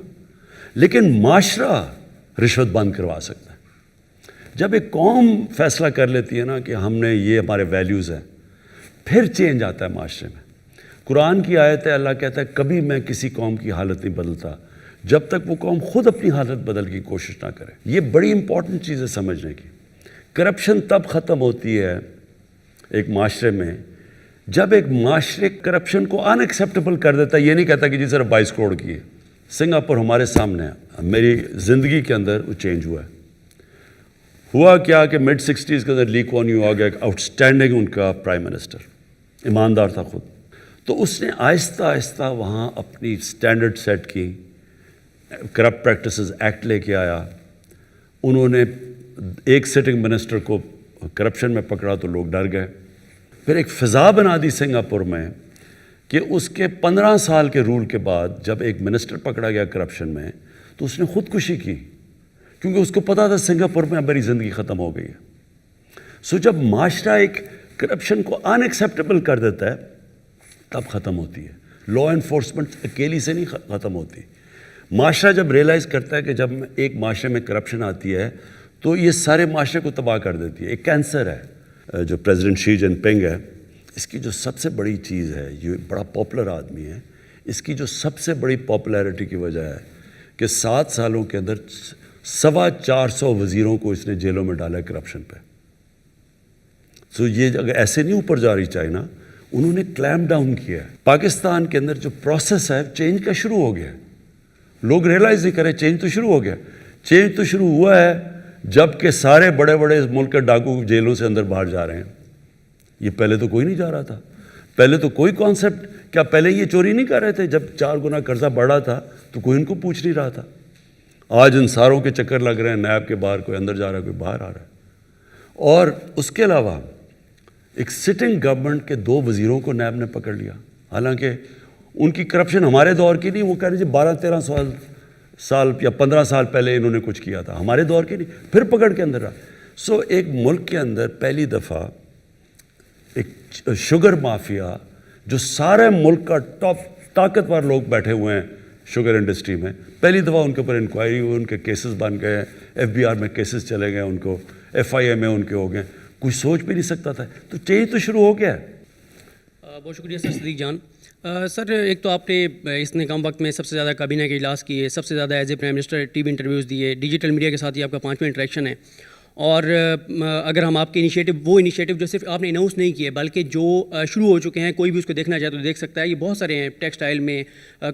لیکن معاشرہ رشوت بند کروا سکتا ہے. جب ایک قوم فیصلہ کر لیتی ہے نا کہ ہم نے یہ ہمارے ویلیوز ہیں, پھر چینج آتا ہے معاشرے میں. قرآن کی آیت ہے, اللہ کہتا ہے کبھی میں کسی قوم کی حالت نہیں بدلتا جب تک وہ قوم خود اپنی حالت بدل کی کوشش نہ کرے. یہ بڑی امپورٹنٹ چیز ہے سمجھنے کی. کرپشن تب ختم ہوتی ہے ایک معاشرے میں جب ایک معاشرے کرپشن کو ان ایکسیپٹیبل کر دیتا ہے. یہ نہیں کہتا کہ جی صرف 22 کروڑ کی ہے. سنگاپور ہمارے سامنے ہے, میری زندگی کے اندر وہ چینج ہوا ہے. ہوا کیا کہ mid 60s کے اندر لی کوان یو آ گیا, آؤٹ اسٹینڈنگ ان کا پرائم منسٹر, ایماندار تھا خود. تو اس نے آہستہ آہستہ وہاں اپنی اسٹینڈرڈ سیٹ کی, کرپٹ پریکٹسز ایکٹ لے کے آیا. انہوں نے ایک سٹنگ منسٹر کو کرپشن میں پکڑا تو لوگ ڈر گئے. پھر ایک فضا بنا دی سنگاپور میں کہ اس کے 15 سال کے رول کے بعد جب ایک منسٹر پکڑا گیا کرپشن میں تو اس نے خودکشی کی, کیونکہ اس کو پتا تھا سنگاپور میں اب میری زندگی ختم ہو گئی ہے. سو جب معاشرہ ایک کرپشن کو ان ایکسیپٹیبل کر دیتا ہے تب ختم ہوتی ہے. لا انفورسمنٹ اکیلی سے نہیں ختم ہوتی. معاشرہ جب ریئلائز کرتا ہے کہ جب ایک معاشرے میں کرپشن آتی ہے تو یہ سارے معاشرے کو تباہ کر دیتی ہے. ایک کینسر ہے جو پریزیڈنٹ شی جن پنگ ہے, اس کی جو سب سے بڑی چیز ہے, یہ بڑا پاپولر آدمی ہے, اس کی جو سب سے بڑی پاپولیرٹی کی وجہ ہے کہ 7 سالوں کے اندر 450 وزیروں کو اس نے جیلوں میں ڈالا ہے کرپشن پہ. سو یہ اگر ایسے نہیں اوپر جا رہی چائنا, انہوں نے کلیم ڈاؤن کیا ہے. پاکستان کے اندر جو پروسیس ہے چینج کا شروع ہو گیا. لوگ ریئلائز نہیں کرے چینج تو شروع ہو گیا. چینج تو شروع ہوا ہے جب کہ سارے بڑے بڑے ملک کے ڈاکو جیلوں سے اندر باہر جا رہے ہیں. یہ پہلے تو کوئی نہیں جا رہا تھا. پہلے تو کوئی کانسیپٹ کیا پہلے یہ چوری نہیں کر رہے تھے؟ جب 4 گنا قرضہ بڑھ رہا تھا تو کوئی ان کو پوچھ نہیں رہا تھا. آج ان ساروں کے چکر لگ رہے ہیں, نیب کے باہر کوئی اندر جا رہا ہے, کوئی باہر آ رہا ہے. اور اس کے علاوہ ایک سٹنگ گورنمنٹ کے 2 وزیروں کو نیب نے پکڑ لیا, حالانکہ ان کی کرپشن ہمارے دور کی نہیں. وہ کہہ رہے جی 12-13 سال یا 15 سال پہلے انہوں نے کچھ کیا تھا, ہمارے دور کی نہیں. پھر پکڑ کے اندر رہا. سو ایک ملک کے اندر پہلی دفعہ ایک شوگر مافیا, جو سارے ملک کا ٹاپ طاقتور لوگ بیٹھے ہوئے ہیں شوگر انڈسٹری میں, پہلی دفعہ ان کے اوپر انکوائری ہوئی, ان کے کیسز بن گئے, FBR میں کیسز چلے گئے, ان کو FIA میں ان کے ہو گئے. کوئی سوچ بھی نہیں سکتا تھا. تو چینج تو شروع ہو گیا ہے. بہت شکریہ سر صدیق جان. سر ایک تو آپ نے اس نے کم وقت میں سب سے زیادہ کابینہ کے اجلاس کیے, سب سے زیادہ as a prime minister T V interviews دیے, ڈیجیٹل میڈیا کے ساتھ ہی آپ کا 5واں انٹریکشن ہے. اور اگر ہم آپ کے وہ انیشیٹو جو صرف آپ نے اناؤنس نہیں کیے بلکہ جو شروع ہو چکے ہیں, کوئی بھی اس کو دیکھنا چاہے تو دیکھ سکتا ہے. یہ بہت سارے ہیں. ٹیکسٹائل میں,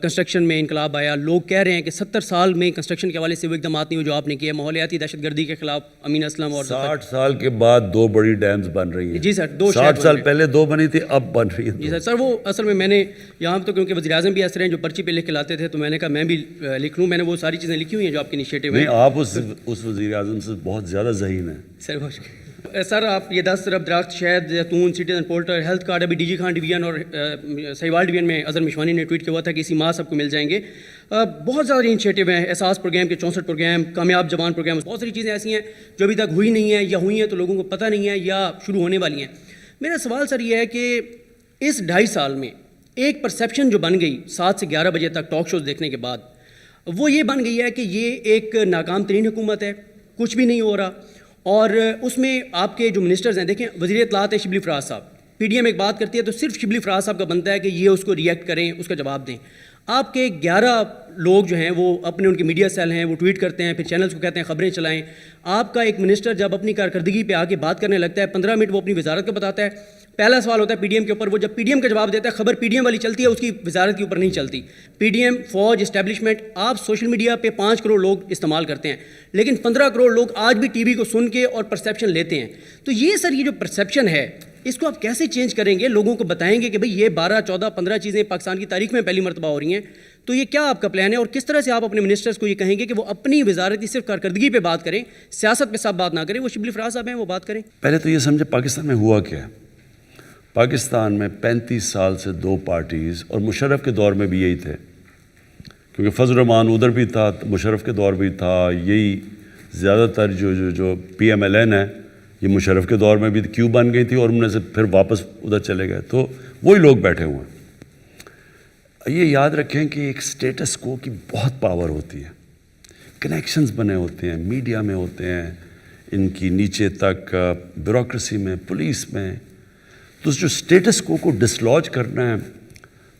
کنسٹرکشن میں انقلاب آیا. لوگ کہہ رہے ہیں کہ 70 سال میں کنسٹرکشن کے حوالے سے وہ اقدامات نہیں ہوئے جو آپ نے کیے. ماحولیاتی دہشت گردی کے خلاف امین اسلم, اور 60 سال کے بعد 2 بڑی ڈیمز بن رہی ہیں. جی سر, 60 سال پہلے 2 بنی تھی, اب بن رہی ہیں. جی سر. وہ اصل میں نے یہاں تو کیونکہ وزیر اعظم بھی ایسے ہیں جو پرچی پہ لکھ کے لاتے تھے, تو میں نے کہا میں بھی لکھ لوں. میں نے وہ ساری چیزیں لکھی ہوئی ہیں جو آپ کے انیشیٹو ہیں. نہیں, آپ اس وزیر اعظم سے بہت زیادہ ذہین ہیں. سر بہت شکریہ. سر آپ یہ 10 ارب درخت, شہد, زیتون, سٹیزن پورٹل, ہیلتھ کارڈ ابھی DG خان ڈویژن اور سہیوال ڈویژن میں اظہر مشوانی نے ٹویٹ کیا ہوا تھا کہ اسی ماہ سب کو مل جائیں گے. بہت زیادہ انیشیٹو ہیں. احساس پروگرام کے 64 پروگرام, کامیاب جوان پروگرام, بہت ساری چیزیں ایسی ہیں جو ابھی تک ہوئی نہیں ہیں, یا ہوئی ہیں تو لوگوں کو پتہ نہیں ہے, یا شروع ہونے والی ہیں. میرا سوال سر یہ ہے کہ اس 2.5 سال میں ایک پرسیپشن جو بن گئی 7 سے 11 بجے تک ٹاک شوز دیکھنے کے بعد, وہ یہ بن گئی ہے کہ یہ ایک ناکام ترین حکومت ہے, کچھ بھی نہیں ہو رہا. اور اس میں آپ کے جو منسٹرز ہیں, دیکھیں وزیر اطلاعات ہے شبلی فراز صاحب, PDM ایک بات کرتی ہے تو صرف شبلی فراز صاحب کا بنتا ہے کہ یہ اس کو ریئیکٹ کریں, اس کا جواب دیں. آپ کے 11 لوگ جو ہیں وہ اپنے ان کے میڈیا سیل ہیں, وہ ٹویٹ کرتے ہیں, پھر چینلز کو کہتے ہیں خبریں چلائیں. آپ کا ایک منسٹر جب اپنی کارکردگی پہ آ کے بات کرنے لگتا ہے, 15 منٹ وہ اپنی وزارت کا بتاتا ہے. پہلا سوال ہوتا ہے PDM کے اوپر, وہ جب PDM کا جواب دیتا ہے خبر PDM والی چلتی ہے, اس کی وزارت کے اوپر نہیں چلتی. PDM, فوج, اسٹیبلشمنٹ, آپ سوشل میڈیا پہ 5 کروڑ لوگ استعمال کرتے ہیں, لیکن 15 کروڑ لوگ آج بھی ٹی وی کو سن کے اور پرسیپشن لیتے ہیں. تو یہ سر یہ جو پرسیپشن ہے, اس کو آپ کیسے چینج کریں گے؟ لوگوں کو بتائیں گے کہ بھئی یہ 12, 14, 15 چیزیں پاکستان کی تاریخ میں پہلی مرتبہ ہو رہی ہیں. تو یہ کیا آپ کا پلان ہے, اور کس طرح سے آپ اپنے منسٹرز کو یہ کہیں گے کہ وہ اپنی وزارتی صرف کارکردگی پہ بات کریں, سیاست پہ سب بات نہ کریں, وہ شبلی فراز صاحب ہیں وہ بات کریں؟ پہلے تو یہ سمجھے پاکستان میں ہوا کیا ہے. پاکستان میں 35 سال سے 2 پارٹیز, اور مشرف کے دور میں بھی یہی تھے, کیونکہ فضل الرحمان ادھر بھی تھا, مشرف کے دور بھی تھا. یہی زیادہ تر جو PMLN ہے, یہ مشرف کے دور میں بھی کیوں بن گئی تھی, اور انہوں نے سے پھر واپس ادھر چلے گئے. تو وہی لوگ بیٹھے ہوئے ہیں. یہ یاد رکھیں کہ ایک سٹیٹس کو کی بہت پاور ہوتی ہے, کنیکشنز بنے ہوتے ہیں, میڈیا میں ہوتے ہیں, ان کی نیچے تک بیوروکریسی میں, پولیس میں. تو جو سٹیٹس کو ڈسلوج کرنا ہے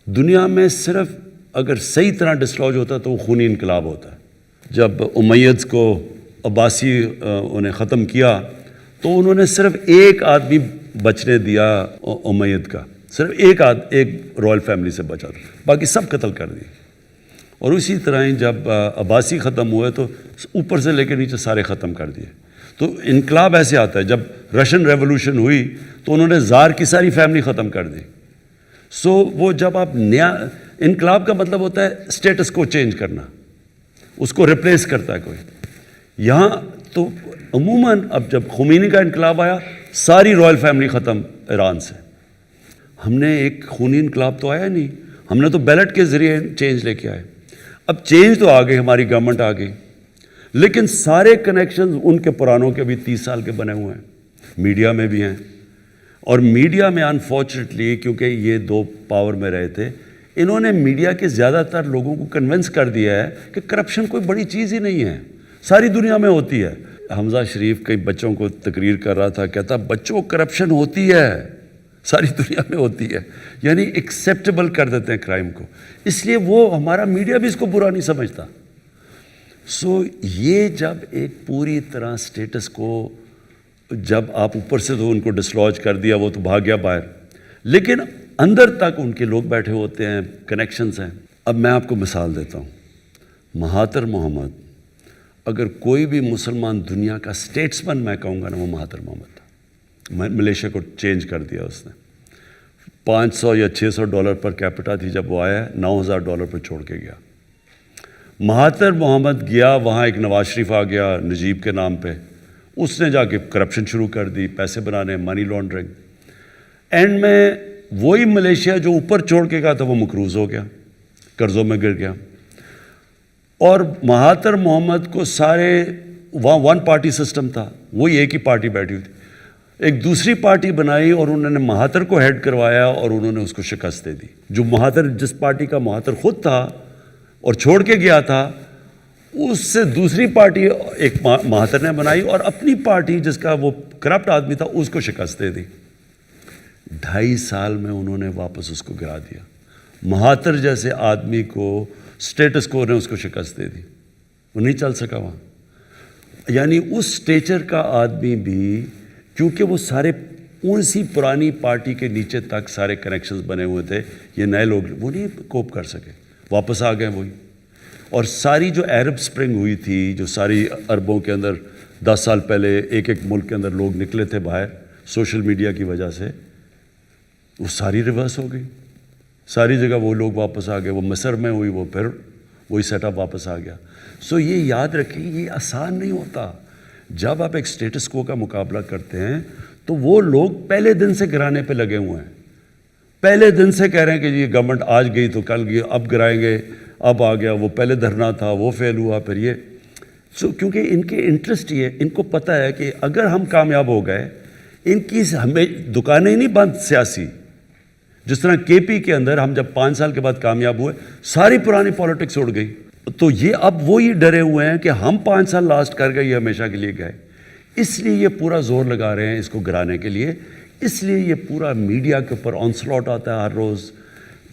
دنیا میں, صرف اگر صحیح طرح ڈسلوج ہوتا تو وہ خونی انقلاب ہوتا ہے. جب امیدز کو عباسی انہیں ختم کیا تو انہوں نے صرف ایک آدمی بچنے دیا امید کا, صرف ایک رائل فیملی سے بچا تھا, باقی سب قتل کر دیے. اور اسی طرح ہی جب عباسی ختم ہوئے تو اوپر سے لے کے نیچے سارے ختم کر دیے. تو انقلاب ایسے آتا ہے. جب رشین ریولوشن ہوئی تو انہوں نے زار کی ساری فیملی ختم کر دی. سو وہ جب آپ نیا, انقلاب کا مطلب ہوتا ہے سٹیٹس کو چینج کرنا, اس کو ریپلیس کرتا ہے کوئی. یہاں تو عموماً اب جب خمینی کا انقلاب آیا, ساری رائل فیملی ختم ایران سے. ہم نے ایک خونی انقلاب تو آیا نہیں, ہم نے تو بیلٹ کے ذریعے چینج لے کے آئے. اب چینج تو آ گئی, ہماری گورنمنٹ آ گئی, لیکن سارے کنیکشنز ان کے پرانوں کے بھی 30 سال کے بنے ہوئے ہیں, میڈیا میں بھی ہیں. اور میڈیا میں انفارچونیٹلی کیونکہ یہ 2 پاور میں رہے تھے, انہوں نے میڈیا کے زیادہ تر لوگوں کو کنونس کر دیا ہے کہ کرپشن کوئی بڑی چیز ہی نہیں ہے, ساری دنیا میں ہوتی ہے. حمزہ شریف کئی بچوں کو تقریر کر رہا تھا, کہتا بچوں کرپشن ہوتی ہے, ساری دنیا میں ہوتی ہے. یعنی ایکسیپٹیبل کر دیتے ہیں کرائم کو, اس لیے وہ ہمارا میڈیا بھی اس کو برا نہیں سمجھتا. سو یہ جب ایک پوری طرح سٹیٹس کو, جب آپ اوپر سے تو ان کو ڈسلوج کر دیا, وہ تو بھاگ گیا باہر, لیکن اندر تک ان کے لوگ بیٹھے ہوتے ہیں, کنیکشنز ہیں. اب میں آپ کو مثال دیتا ہوں. مہاتر محمد, اگر کوئی بھی مسلمان دنیا کا سٹیٹسمن میں کہوں گا نا, وہ مہاتر محمد تھا. ملیشیا کو چینج کر دیا اس نے. $500 یا $600 پر کیپٹا تھی جب وہ آیا, $9,000 پر چھوڑ کے گیا. مہاتر محمد گیا وہاں, ایک نواز شریف آ گیا نجیب کے نام پہ, اس نے جا کے کرپشن شروع کر دی, پیسے بنانے, منی لانڈرنگ. اینڈ میں وہی ملیشیا جو اوپر چھوڑ کے گیا تھا وہ مقروض ہو گیا, قرضوں میں گر گیا. اور مہاتر محمد کو سارے وہاں ون پارٹی سسٹم تھا, وہی ایک ہی پارٹی بیٹھی ہوئی تھی, ایک دوسری پارٹی بنائی اور انہوں نے مہاتر کو ہیڈ کروایا اور انہوں نے اس کو شکست دے دی. جو مہاتر, جس پارٹی کا مہاتر خود تھا اور چھوڑ کے گیا تھا, اس سے دوسری پارٹی ایک مہاتر نے بنائی اور اپنی پارٹی جس کا وہ کرپٹ آدمی تھا اس کو شکست دے دی. 2.5 سال میں انہوں نے واپس اس کو گرا دیا. مہاتر جیسے آدمی کو اسٹیٹس کو نے اس کو شکست دے دی, وہ نہیں چل سکا وہاں. یعنی اس اسٹیچر کا آدمی بھی, کیونکہ وہ سارے اسی پرانی پارٹی کے نیچے تک سارے کنیکشنز بنے ہوئے تھے, یہ نئے لوگ وہ نہیں کوپ کر سکے, واپس آ گئے وہی. اور ساری جو عرب سپرنگ ہوئی تھی, جو ساری عربوں کے اندر 10 سال پہلے ایک ایک ملک کے اندر لوگ نکلے تھے باہر سوشل میڈیا کی وجہ سے, وہ ساری ریورس ہو گئی. ساری جگہ وہ لوگ واپس آ گئے. وہ مصر میں ہوئی, وہ پھر وہی سیٹ اپ واپس آ گیا. سو یہ یاد رکھیں, یہ آسان نہیں ہوتا. جب آپ ایک اسٹیٹس کو کا مقابلہ کرتے ہیں تو وہ لوگ پہلے دن سے گرانے پہ لگے ہوئے ہیں, پہلے دن سے کہہ رہے ہیں کہ یہ گورنمنٹ آج گئی تو کل گئی, اب گرائیں گے, اب آ گیا, وہ پہلے دھرنا تھا وہ فیل ہوا, پھر یہ. سو کیونکہ ان کے انٹرسٹ یہ, ان کو پتہ ہے کہ اگر ہم کامیاب ہو گئے, ان کی ہمیں دکانیں نہیں بند سیاسی. جس طرح کے پی کے اندر ہم جب 5 سال کے بعد کامیاب ہوئے, ساری پرانی پالیٹکس اڑ گئی. تو یہ اب وہی ڈرے ہوئے ہیں کہ ہم 5 سال لاسٹ کر گئے, یہ ہمیشہ کے لیے گئے. اس لیے یہ پورا زور لگا رہے ہیں اس کو گرانے کے لیے. اس لیے یہ پورا میڈیا کے اوپر آنسلاٹ آتا ہے ہر روز.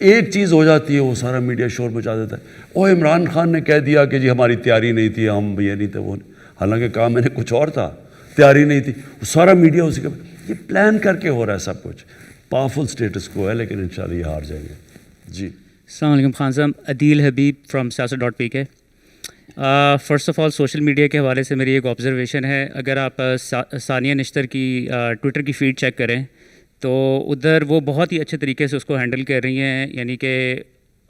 ایک چیز ہو جاتی ہے وہ سارا میڈیا شور مچا دیتا ہے. او عمران خان نے کہہ دیا کہ جی ہماری تیاری نہیں تھی, ہم یہ نہیں تھے وہ, حالانکہ کام میں نے کچھ اور تھا, تیاری نہیں تھی. وہ سارا میڈیا اسی کا, یہ پلان کر کے ہو رہا ہے سب کچھ. پاورفل اسٹیٹس کو ہے, لیکن انشاءاللہ یہ ہار جائیں گے. جی السلام علیکم خان صاحب. عدیل حبیب فرام سیاست.pk. First of all social media کے حوالے سے میری ایک آبزرویشن ہے. اگر آپ ثانیہ نشتر کی ٹویٹر کی فیڈ چیک کریں تو ادھر وہ بہت ہی اچھے طریقے سے اس کو ہینڈل کر رہی ہیں, یعنی کہ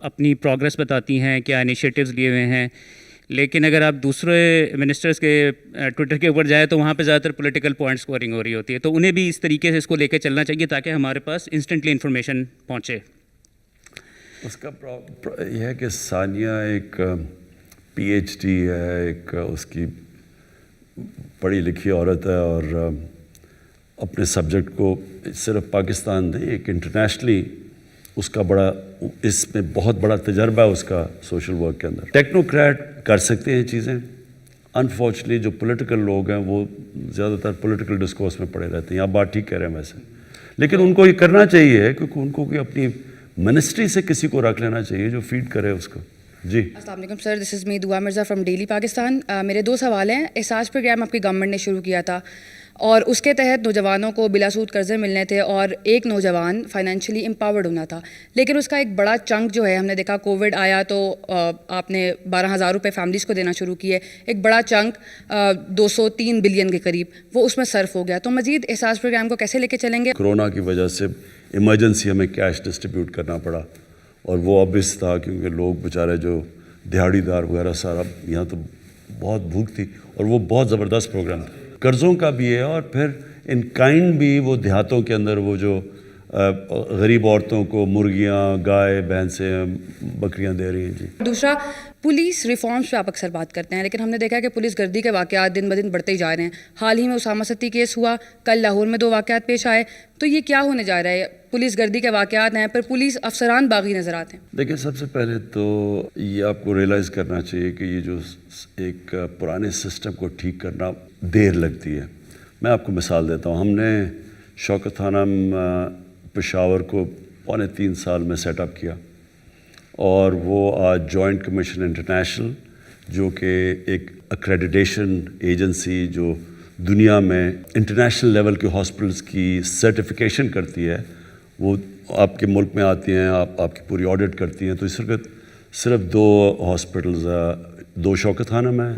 اپنی پروگرس بتاتی ہیں, کیا انیشیٹوز لیے ہوئے ہیں. لیکن اگر آپ دوسرے منسٹرز کے ٹویٹر کے اوپر جائیں تو وہاں پہ زیادہ تر پولیٹیکل پوائنٹ اسکورنگ ہو رہی ہوتی ہے. تو انہیں بھی اس طریقے سے اس کو لے کے چلنا چاہیے تاکہ ہمارے پاس انسٹنٹلی انفارمیشن پہنچے. اس کا یہ ہے کہ ثانیہ ایک PhD ہے, ایک اس کی پڑھی لکھی عورت ہے, اور اپنے سبجیکٹ کو صرف پاکستان نہیں, ایک انٹرنیشنلی اس کا بڑا, اس میں بہت بڑا تجربہ ہے اس کا سوشل ورک کے اندر. ٹیکنوکریٹ کر سکتے ہیں چیزیں, انفارچونیٹلی جو پولیٹیکل لوگ ہیں وہ زیادہ تر پولیٹیکل ڈسکورس میں پڑے رہتے ہیں. آپ بات ٹھیک کہہ رہے ہیں ویسے, لیکن ان کو یہ کرنا چاہیے کیونکہ ان کو کوئی اپنی منسٹری سے کسی کو رکھ لینا چاہیے جو فیڈ کرے اس کو. جی السلام علیکم سر, دس از می دعا مرزا فرام ڈیلی پاکستان. میرے 2 سوال ہیں. احساس پروگرام آپ کی گورنمنٹ نے شروع کیا تھا اور اس کے تحت نوجوانوں کو بلا سود قرضے ملنے تھے اور ایک نوجوان فائنینشلی امپاورڈ ہونا تھا. لیکن اس کا ایک بڑا چنک جو ہے, ہم نے دیکھا کووڈ آیا تو آپ نے 12,000 روپے فیملیز کو دینا شروع کیے, ایک بڑا چنک 203 بلین کے قریب وہ اس میں صرف ہو گیا. تو مزید احساس پروگرام کو کیسے لے کے چلیں گے؟ کرونا کی وجہ سے ایمرجنسی ہمیں کیش ڈسٹریبیوٹ کرنا پڑا, اور وہ obvious تھا کیونکہ لوگ بیچارے جو دیہڑی دار وغیرہ سارا, یہاں تو بہت بھوک تھی, اور وہ بہت زبردست پروگرام تھا. قرضوں کا بھی ہے اور پھر ان کائنڈ بھی, وہ دیہاتوں کے اندر وہ جو غریب عورتوں کو مرغیاں, گائے, بھینسیں, بکریاں دے رہی ہیں. جی دوسرا, پولیس ریفارمز پہ آپ اکثر بات کرتے ہیں, لیکن ہم نے دیکھا کہ پولیس گردی کے واقعات دن بدن بڑھتے ہی جا رہے ہیں. حال ہی میں اسامہ ستی کیس ہوا, کل لاہور میں 2 واقعات پیش آئے. تو یہ کیا ہونے جا رہا ہے؟ پولیس گردی کے واقعات ہیں پر پولیس افسران باغی نظر آتے ہیں. دیکھیں, سب سے پہلے تو یہ آپ کو ریئلائز کرنا چاہیے کہ یہ جو ایک پرانے سسٹم کو ٹھیک کرنا دیر لگتی ہے. میں آپ کو مثال دیتا ہوں. ہم نے شوکت تھانہ پشاور کو 3.25 سال میں سیٹ اپ کیا, اور وہ آج جوائنٹ کمیشن انٹرنیشنل جو کہ ایک ایکریڈیٹیشن ایجنسی جو دنیا میں انٹرنیشنل لیول کے ہاسپٹلس کی سرٹیفیکیشن کرتی ہے, وہ آپ کے ملک میں آتی ہیں, آپ کی پوری آڈٹ کرتی ہیں. تو اس وقت صرف 2 ہاسپٹلز, 2 شوکت تھانہ میں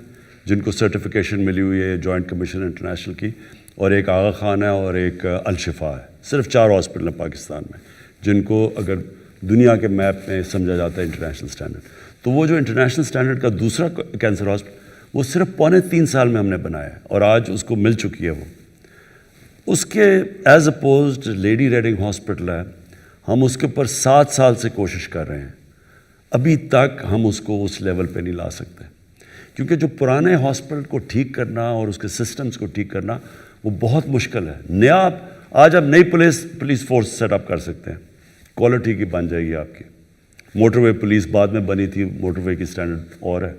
جن کو سرٹیفیکیشن ملی ہوئی ہے جوائنٹ کمیشن انٹرنیشنل کی, اور ایک آغا خان ہے اور ایک الشفا ہے. صرف 4 ہاسپٹل ہیں پاکستان میں. جن کو اگر دنیا کے میپ میں سمجھا جاتا ہے انٹرنیشنل اسٹینڈرڈ. تو وہ جو انٹرنیشنل اسٹینڈرڈ کا دوسرا کینسر ہاسپٹل وہ صرف 3.25 سال میں ہم نے بنایا ہے اور آج اس کو مل چکی ہے. وہ اس کے as opposed lady reading hospital ہے, ہم اس کے اوپر 7 سال سے کوشش کر رہے ہیں, ابھی تک ہم اس کو اس لیول پہ نہیں لا سکتے, کیونکہ جو پرانے ہاسپٹل کو ٹھیک کرنا اور اس کے سسٹمز کو ٹھیک کرنا وہ بہت مشکل ہے. نیا آج آپ نئی پولیس فورس سیٹ اپ کر سکتے ہیں, کوالٹی کی بن جائے گی آپ کی. موٹر وے پولیس بعد میں بنی تھی, موٹر وے کی سٹینڈرڈ اور ہے.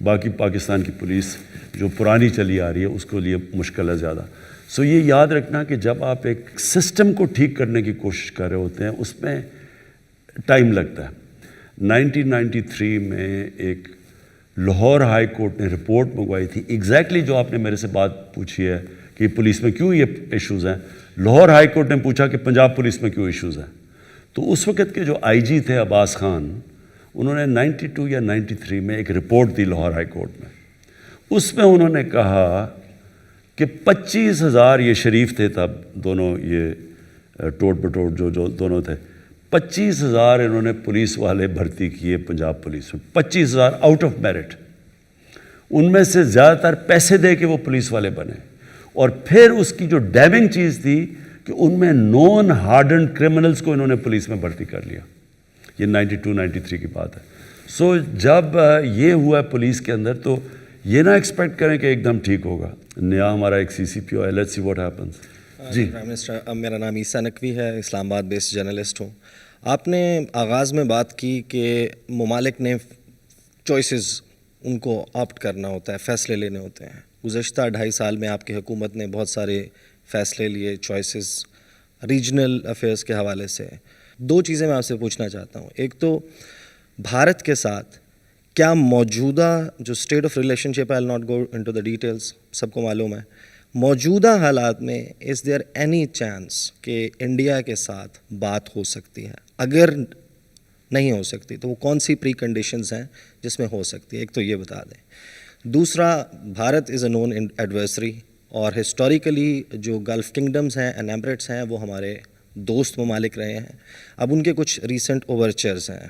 باقی پاکستان کی پولیس جو پرانی چلی آ رہی ہے اس کو لیے مشکل ہے زیادہ. سو یہ یاد رکھنا کہ جب آپ ایک سسٹم کو ٹھیک کرنے کی کوشش کر رہے ہوتے ہیں اس میں ٹائم لگتا ہے. 1993 میں ایک لاہور ہائی کورٹ نے رپورٹ منگوائی تھی, ایگزیکٹلی جو آپ نے میرے سے بات پوچھی ہے کہ پولیس میں کیوں یہ ایشوز ہیں. لاہور ہائی کورٹ نے پوچھا کہ پنجاب پولیس میں کیوں ایشوز ہیں. تو اس وقت کے جو آئی جی تھے عباس خان, انہوں نے 92 یا 93 میں ایک رپورٹ دی لاہور ہائی کورٹ میں. اس میں انہوں نے کہا کہ 25,000 یہ شریف تھے تب دونوں, یہ ٹوٹ بٹوٹ جو دونوں تھے, 25,000 انہوں نے پولیس والے بھرتی کیے پنجاب پولیس میں, 25,000 آؤٹ آف میرٹ. ان میں سے زیادہ تر پیسے دے کے وہ پولیس والے بنے. اور پھر اس کی جو ڈیمنگ چیز تھی کہ ان میں نون ہارڈنڈ کرمنلز کو انہوں نے پولیس میں بھرتی کر لیا. یہ 92-93 کی بات ہے. سو جب یہ ہوا پولیس کے اندر تو یہ نہ ایکسپیکٹ کریں کہ ایک دم ٹھیک ہوگا. نیا ہمارا ایک سی سی پی او ہے, لیٹس سی واٹ ہیپنس. جی پرائم منسٹر, میرا نام عیسیٰ نقوی ہے, اسلام آباد بیسڈ جرنلسٹ ہوں. آپ نے آغاز میں بات کی کہ ممالک نے چوائسز ان کو آپٹ کرنا ہوتا ہے, فیصلے لینے ہوتے ہیں. گزشتہ 2.5 سال میں آپ کی حکومت نے بہت سارے فیصلے لیے, چوائسز ریجنل افیئرس کے حوالے سے. 2 چیزیں میں آپ سے پوچھنا چاہتا ہوں. ایک تو بھارت کے ساتھ کیا موجودہ جو state of relationship, I will not go into the details, سب کو معلوم ہے, موجودہ حالات میں از دیئر اینی چانس کہ انڈیا کے ساتھ بات ہو سکتی ہے؟ اگر نہیں ہو سکتی تو وہ کون سی پری کنڈیشنز ہیں جس میں ہو سکتی ہے؟ ایک تو یہ بتا دیں. دوسرا, بھارت از اے نون ایڈورسری اور ہسٹوریکلی جو گلف کنگڈمز ہیں اینڈ ایمریٹس ہیں وہ ہمارے دوست ممالک رہے ہیں. اب ان کے کچھ ریسنٹ اوورچرز ہیں,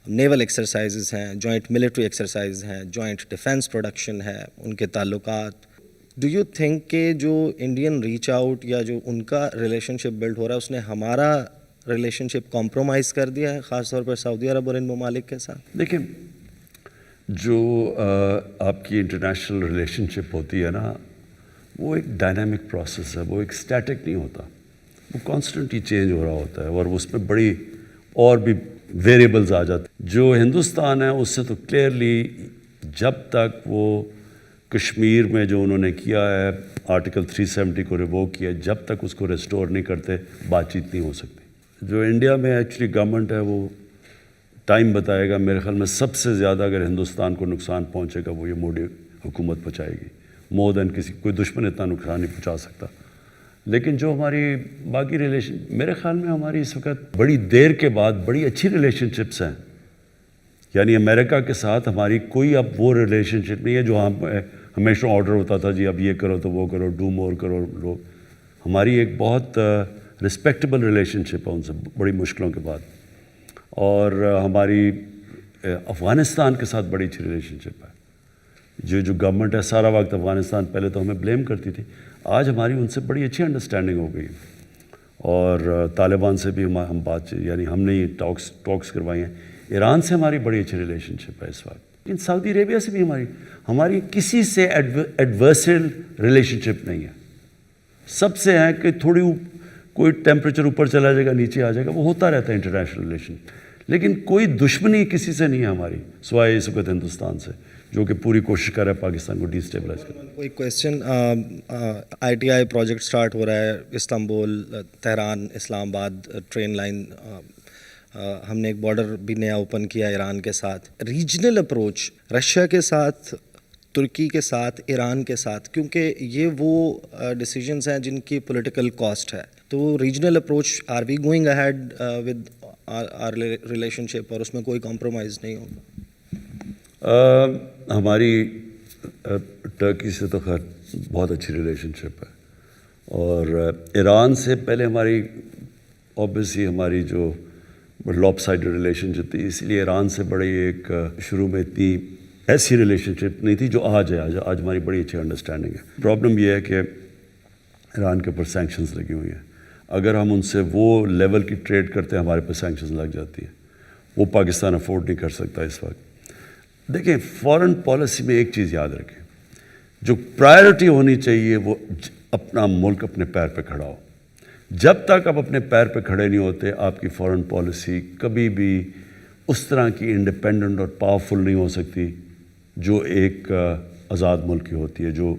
نیول ایکسرسائزز ہیں, جوائنٹ ملٹری ایکسرسائز ہیں, جوائنٹ ڈیفنس پروڈکشن ہے, ان کے تعلقات. ڈو یو تھنک کہ جو انڈین ریچ آؤٹ یا جو ان کا ریلیشن شپ بلڈ ہو رہا ہے اس نے ہمارا ریلیشن شپ کمپرومائز کر دیا ہے, خاص طور پر سعودی عرب اور ان ممالک کے ساتھ؟ دیکھیں, جو آپ کی انٹرنیشنل ریلیشن شپ ہوتی ہے نا, وہ ایک ڈائنامک پروسیس ہے, وہ ایک اسٹیٹک نہیں ہوتا, وہ کانسٹنٹلی چینج ہو رہا ہوتا ہے اور اس میں بڑی اور بھی ویریبلز آ جاتے ہیں. جو ہندوستان ہے اس سے تو کلیئرلی جب تک وہ کشمیر میں جو انہوں نے کیا ہے آرٹیکل 370 کو ریووک کیا, جب تک اس کو ریسٹور نہیں کرتے بات چیت نہیں ہو سکتی. جو انڈیا میں ایکچولی گورنمنٹ ہے وہ ٹائم بتائے گا. میرے خیال میں سب سے زیادہ اگر ہندوستان کو نقصان پہنچے گا وہ یہ مودی حکومت پہنچائے گی, مور دین کسی کوئی دشمن اتنا نقصان نہیں پہنچا سکتا. لیکن جو ہماری باقی ریلیشن, میرے خیال میں ہماری اس وقت بڑی دیر کے بعد بڑی اچھی ریلیشن شپس ہیں. یعنی امریکہ کے ساتھ ہماری کوئی اب وہ ریلیشن شپ نہیں ہے جو ہمیشہ آرڈر ہوتا تھا جی اب یہ کرو تو وہ کرو, ڈو مور کرو لوگ. ہماری ایک بہت رسپیکٹیبل ریلیشن شپ ہے ان سے بڑی مشکلوں کے بعد. اور ہماری افغانستان کے ساتھ بڑی اچھی ریلیشن شپ ہے. جو گورنمنٹ ہے سارا وقت افغانستان پہلے تو ہمیں بلیم کرتی تھی, آج ہماری ان سے بڑی اچھی انڈرسٹینڈنگ ہو گئی. اور طالبان سے بھی ہم بات, یعنی ہم نے یہ ٹاکس کروائی ہیں. ایران سے ہماری بڑی اچھی ریلیشن شپ ہے اس وقت. لیکن سعودی عربیہ سے بھی ہماری کسی سے ایڈورسل ریلیشن شپ نہیں ہے. سب سے ہے کہ تھوڑی کوئی ٹیمپریچر اوپر چلا جائے گا نیچے آ جائے گا, وہ ہوتا رہتا ہے انٹرنیشنل ریلیشن. لیکن کوئی دشمنی کسی سے نہیں ہے ہماری سوائے اس وقت ہندوستان سے, جو کہ پوری کوشش کر رہا ہے پاکستان کو ڈیسٹیبلائز کرنے. کوئی question, I T I project start ہو رہا ہے استنبول, تہران, اسلام آباد ٹرین لائن. ہم نے ایک بارڈر بھی نیا اوپن کیا ایران کے ساتھ. ریجنل اپروچ رشیا کے ساتھ, ترکی کے ساتھ, ایران کے ساتھ, کیونکہ یہ وہ ڈیسیجنز ہیں جن کی پولیٹیکل کاسٹ ہے. تو regional approach, are we going ahead with our relationship, اور اس میں کوئی کمپرومائز نہیں ہوگا؟ ہماری ٹرکی سے تو خیر بہت اچھی ریلیشن شپ ہے, اور ایران سے پہلے ہماری اوبیسلی ہماری جو لاپ سائڈ ریلیشن شپ تھی. اس لیے ایران سے بڑی ایک شروع میں اتنی ایسی ریلیشن شپ نہیں تھی جو آج ہے. آج ہماری بڑی اچھی انڈرسٹینڈنگ ہے. پرابلم یہ ہے کہ ایران کے اوپر سینکشنز لگی ہوئی ہیں. اگر ہم ان سے وہ لیول کی ٹریڈ کرتے ہیں ہمارے پہ سینکشنز لگ جاتی ہیں. وہ پاکستان افورڈ نہیں کر سکتا اس وقت. دیکھیں فارن پالیسی میں ایک چیز یاد رکھیں, جو پرائرٹی ہونی چاہیے وہ اپنا ملک اپنے پیر پہ کھڑا ہو. جب تک آپ اپنے پیر پہ کھڑے نہیں ہوتے آپ کی فارن پالیسی کبھی بھی اس طرح کی انڈیپینڈنٹ اور پاورفل نہیں ہو سکتی جو ایک آزاد ملک کی ہوتی ہے, جو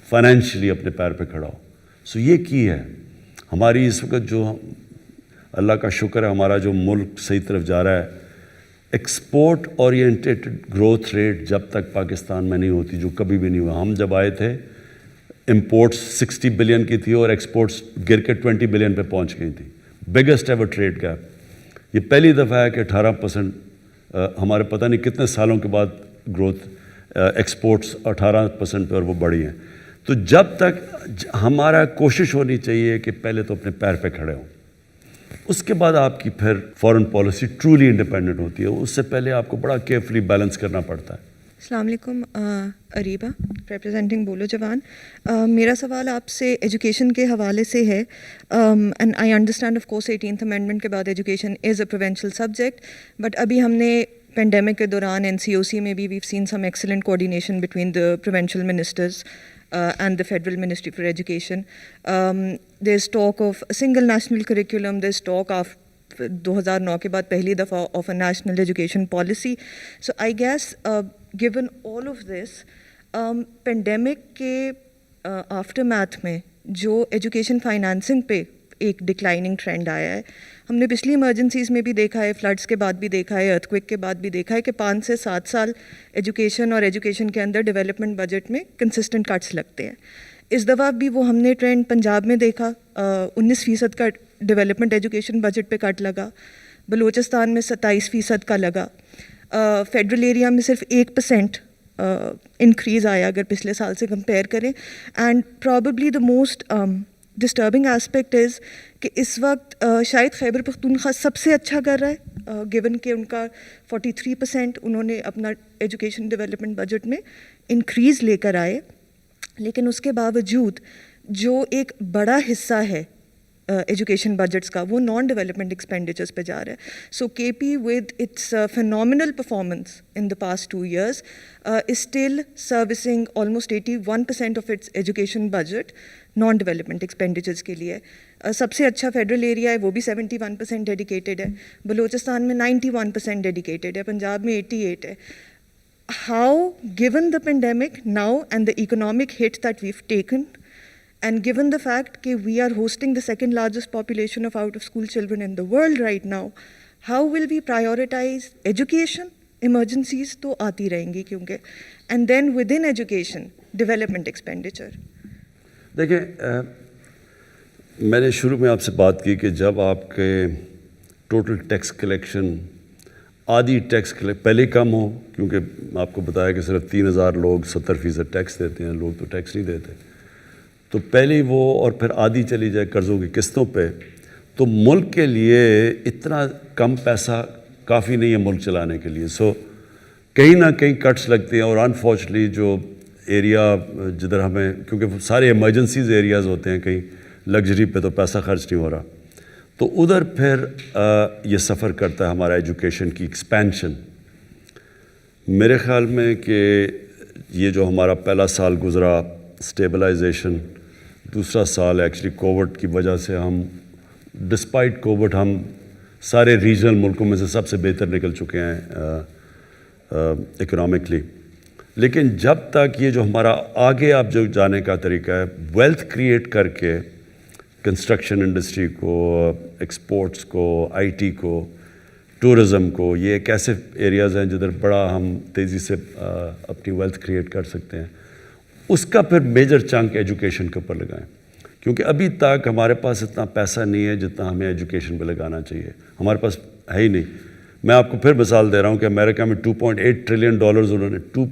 فائنینشلی اپنے پیر پہ کھڑا ہو. سو یہ کی ہے ہماری اس وقت جو اللہ کا شکر ہے ہمارا جو ملک صحیح طرف جا رہا ہے. ایکسپورٹ اورینٹیڈ گروتھ ریٹ جب تک پاکستان میں نہیں ہوتی, جو کبھی بھی نہیں ہوا. ہم جب آئے تھے امپورٹس 60 بلین کی تھی اور ایکسپورٹس گر کے 20 بلین پہ پہنچ گئی تھی. Biggest ever trade gap. یہ پہلی دفعہ ہے کہ 18% ہمارے پتہ نہیں کتنے سالوں کے بعد گروتھ ایکسپورٹس 18% پہ اور وہ بڑھی ہیں. تو جب تک ہمارا کوشش ہونی چاہیے کہ پہلے تو اپنے پیر پہ کھڑے ہوں, اس کے بعد آپ کی پھر فارن پالیسی ٹرولی انڈیپینڈنٹ ہوتی ہے. اس سے پہلے آپ کو بڑا کیئرفلی بیلنس کرنا پڑتا ہے. السلام علیکم, اریبہ ریپرزینٹنگ بولو جوان. میرا سوال آپ سے ایجوکیشن کے حوالے سے ہے. And I understand of course 18th amendment کے بعد education is a provincial subject, but ابھی ہم نے پینڈیمک کے دوران NCOC میں بھی we've seen some excellent coordination between the provincial ministers and the Federal Ministry for Education. There's talk of a single national curriculum, there's talk of 2009 کے بعد پہلی دفعہ of a national education policy. So I guess given all of this, pandemic کے aftermath میں جو education financing پہ ایک declining trend آیا ہے, ہم نے پچھلی ایمرجنسیز میں بھی دیکھا ہے, فلڈس کے بعد بھی دیکھا ہے, ارتھکویک کے بعد بھی دیکھا ہے کہ 5 سے 7 سال ایجوکیشن اور ایجوکیشن کے اندر ڈیولپمنٹ بجٹ میں کنسسٹنٹ کٹس لگتے ہیں. اس دفعہ بھی وہ ہم نے ٹرینڈ پنجاب میں دیکھا, 19% کا ڈیولپمنٹ ایجوکیشن بجٹ پہ کٹ لگا, بلوچستان میں 27% کا لگا, فیڈرل ایریا میں صرف 1% انکریز آیا اگر پچھلے سال سے کمپیئر کریں. And probably the most disturbing aspect is کہ اس وقت شاید خیبر پختونخوا سب سے اچھا کر رہا ہے, گیون کہ ان کا 43% انہوں نے اپنا ایجوکیشن ڈیولپمنٹ بجٹ میں انکریز لے کر آئے, لیکن اس کے باوجود جو ایک بڑا حصہ ہے ایجوکیشن بجٹس کا وہ نان ڈیولپمنٹ ایکسپینڈیچرز پہ جا رہا ہے. So K P with its phenomenal performance in the past 2 years is still servicing almost 81% of its education budget non development expenditures کے لیے. سب سے اچھا فیڈرل ایریا ہے, وہ بھی 71% ڈیڈیکیٹڈ ہے, بلوچستان میں 91% ڈیڈیکیٹڈ ہے, پنجاب میں 88 ہے. How, given the pandemic now and the economic hit that we've taken, and given the fact that we are hosting the second largest population of out-of-school children in the world right now, how will we prioritize education? Emergencies to aati rahengi kyunki, and then within education, development expenditure. دیکھیں میں نے شروع میں آپ سے بات کی کہ جب آپ کے ٹوٹل ٹیکس کلیکشن آدھی ٹیکس پہلے کم ہو, کیونکہ آپ کو بتایا کہ صرف 3,000 لوگ 70% ٹیکس دیتے ہیں, لوگ تو ٹیکس نہیں دیتے, تو پہلے وہ اور پھر آدھی چلی جائے قرضوں کی قسطوں پہ, تو ملک کے لیے اتنا کم پیسہ کافی نہیں ہے ملک چلانے کے لیے. سو کہیں نہ کہیں کٹس لگتے ہیں, اور انفارچونیٹلی جو ایریا جدھر ہمیں, کیونکہ سارے ایمرجنسیز ایریاز ہوتے ہیں, کہیں لگژری پہ تو پیسہ خرچ نہیں ہو رہا, تو ادھر پھر یہ سفر کرتا ہے ہمارا ایجوکیشن کی ایکسپینشن. میرے خیال میں کہ یہ جو ہمارا پہلا سال گزرا اسٹیبلائزیشن, دوسرا سال ایکچولی کووڈ کی وجہ سے ہم ڈسپائٹ کووڈ ہم سارے ریجنل ملکوں میں سے سب سے بہتر نکل چکے ہیں اکنامکلی. لیکن جب تک یہ جو ہمارا آگے آپ جو جانے کا طریقہ ہے, ویلتھ کریٹ کر کے کنسٹرکشن انڈسٹری کو, ایکسپورٹس کو, آئی ٹی کو, ٹورزم کو, یہ ایک ایسے ایریاز ہیں جدھر بڑا ہم تیزی سے اپنی ویلتھ کریٹ کر سکتے ہیں, اس کا پھر میجر چنک ایجوکیشن کے اوپر لگائیں, کیونکہ ابھی تک ہمارے پاس اتنا پیسہ نہیں ہے جتنا ہمیں ایجوکیشن پہ لگانا چاہیے, ہمارے پاس ہے ہی نہیں. میں آپ کو پھر مثال دے رہا ہوں کہ امریکہ میں $2.8 ٹریلین انہوں نے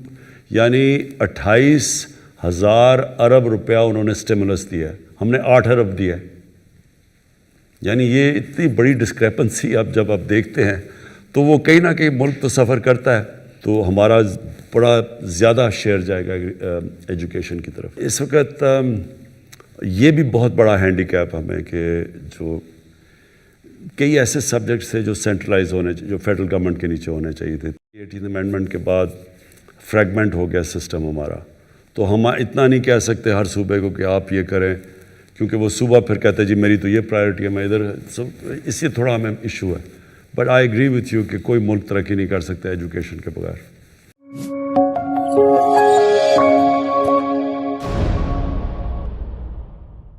یعنی 28,000 ارب روپیہ انہوں نے اسٹیمولس دیا ہے, ہم نے 8 ارب دیا ہے. یعنی یہ اتنی بڑی ڈسکریپنسی اب جب آپ دیکھتے ہیں تو وہ کہیں نہ کہیں ملک تو سفر کرتا ہے، تو ہمارا بڑا زیادہ شیئر جائے گا ایجوکیشن کی طرف. اس وقت یہ بھی بہت بڑا ہینڈی کیپ ہمیں کہ جو کئی ایسے سبجیکٹس تھے جو سینٹرلائز ہونے، جو فیڈرل گورنمنٹ کے نیچے ہونے چاہیے تھے. 18 امینڈمنٹ کے بعد فریگمنٹ ہو گیا سسٹم ہمارا، تو ہم اتنا نہیں کہہ سکتے ہر صوبے کو کہ آپ یہ کریں، کیونکہ وہ صوبہ پھر کہتے ہیں جی میری تو یہ پرائیورٹی ہے، میں ادھر. اس سے تھوڑا ہمیں ایشو ہے. But I agree with you کہ کوئی ملک ترقی نہیں کر سکتا ایجوکیشن کے بغیر.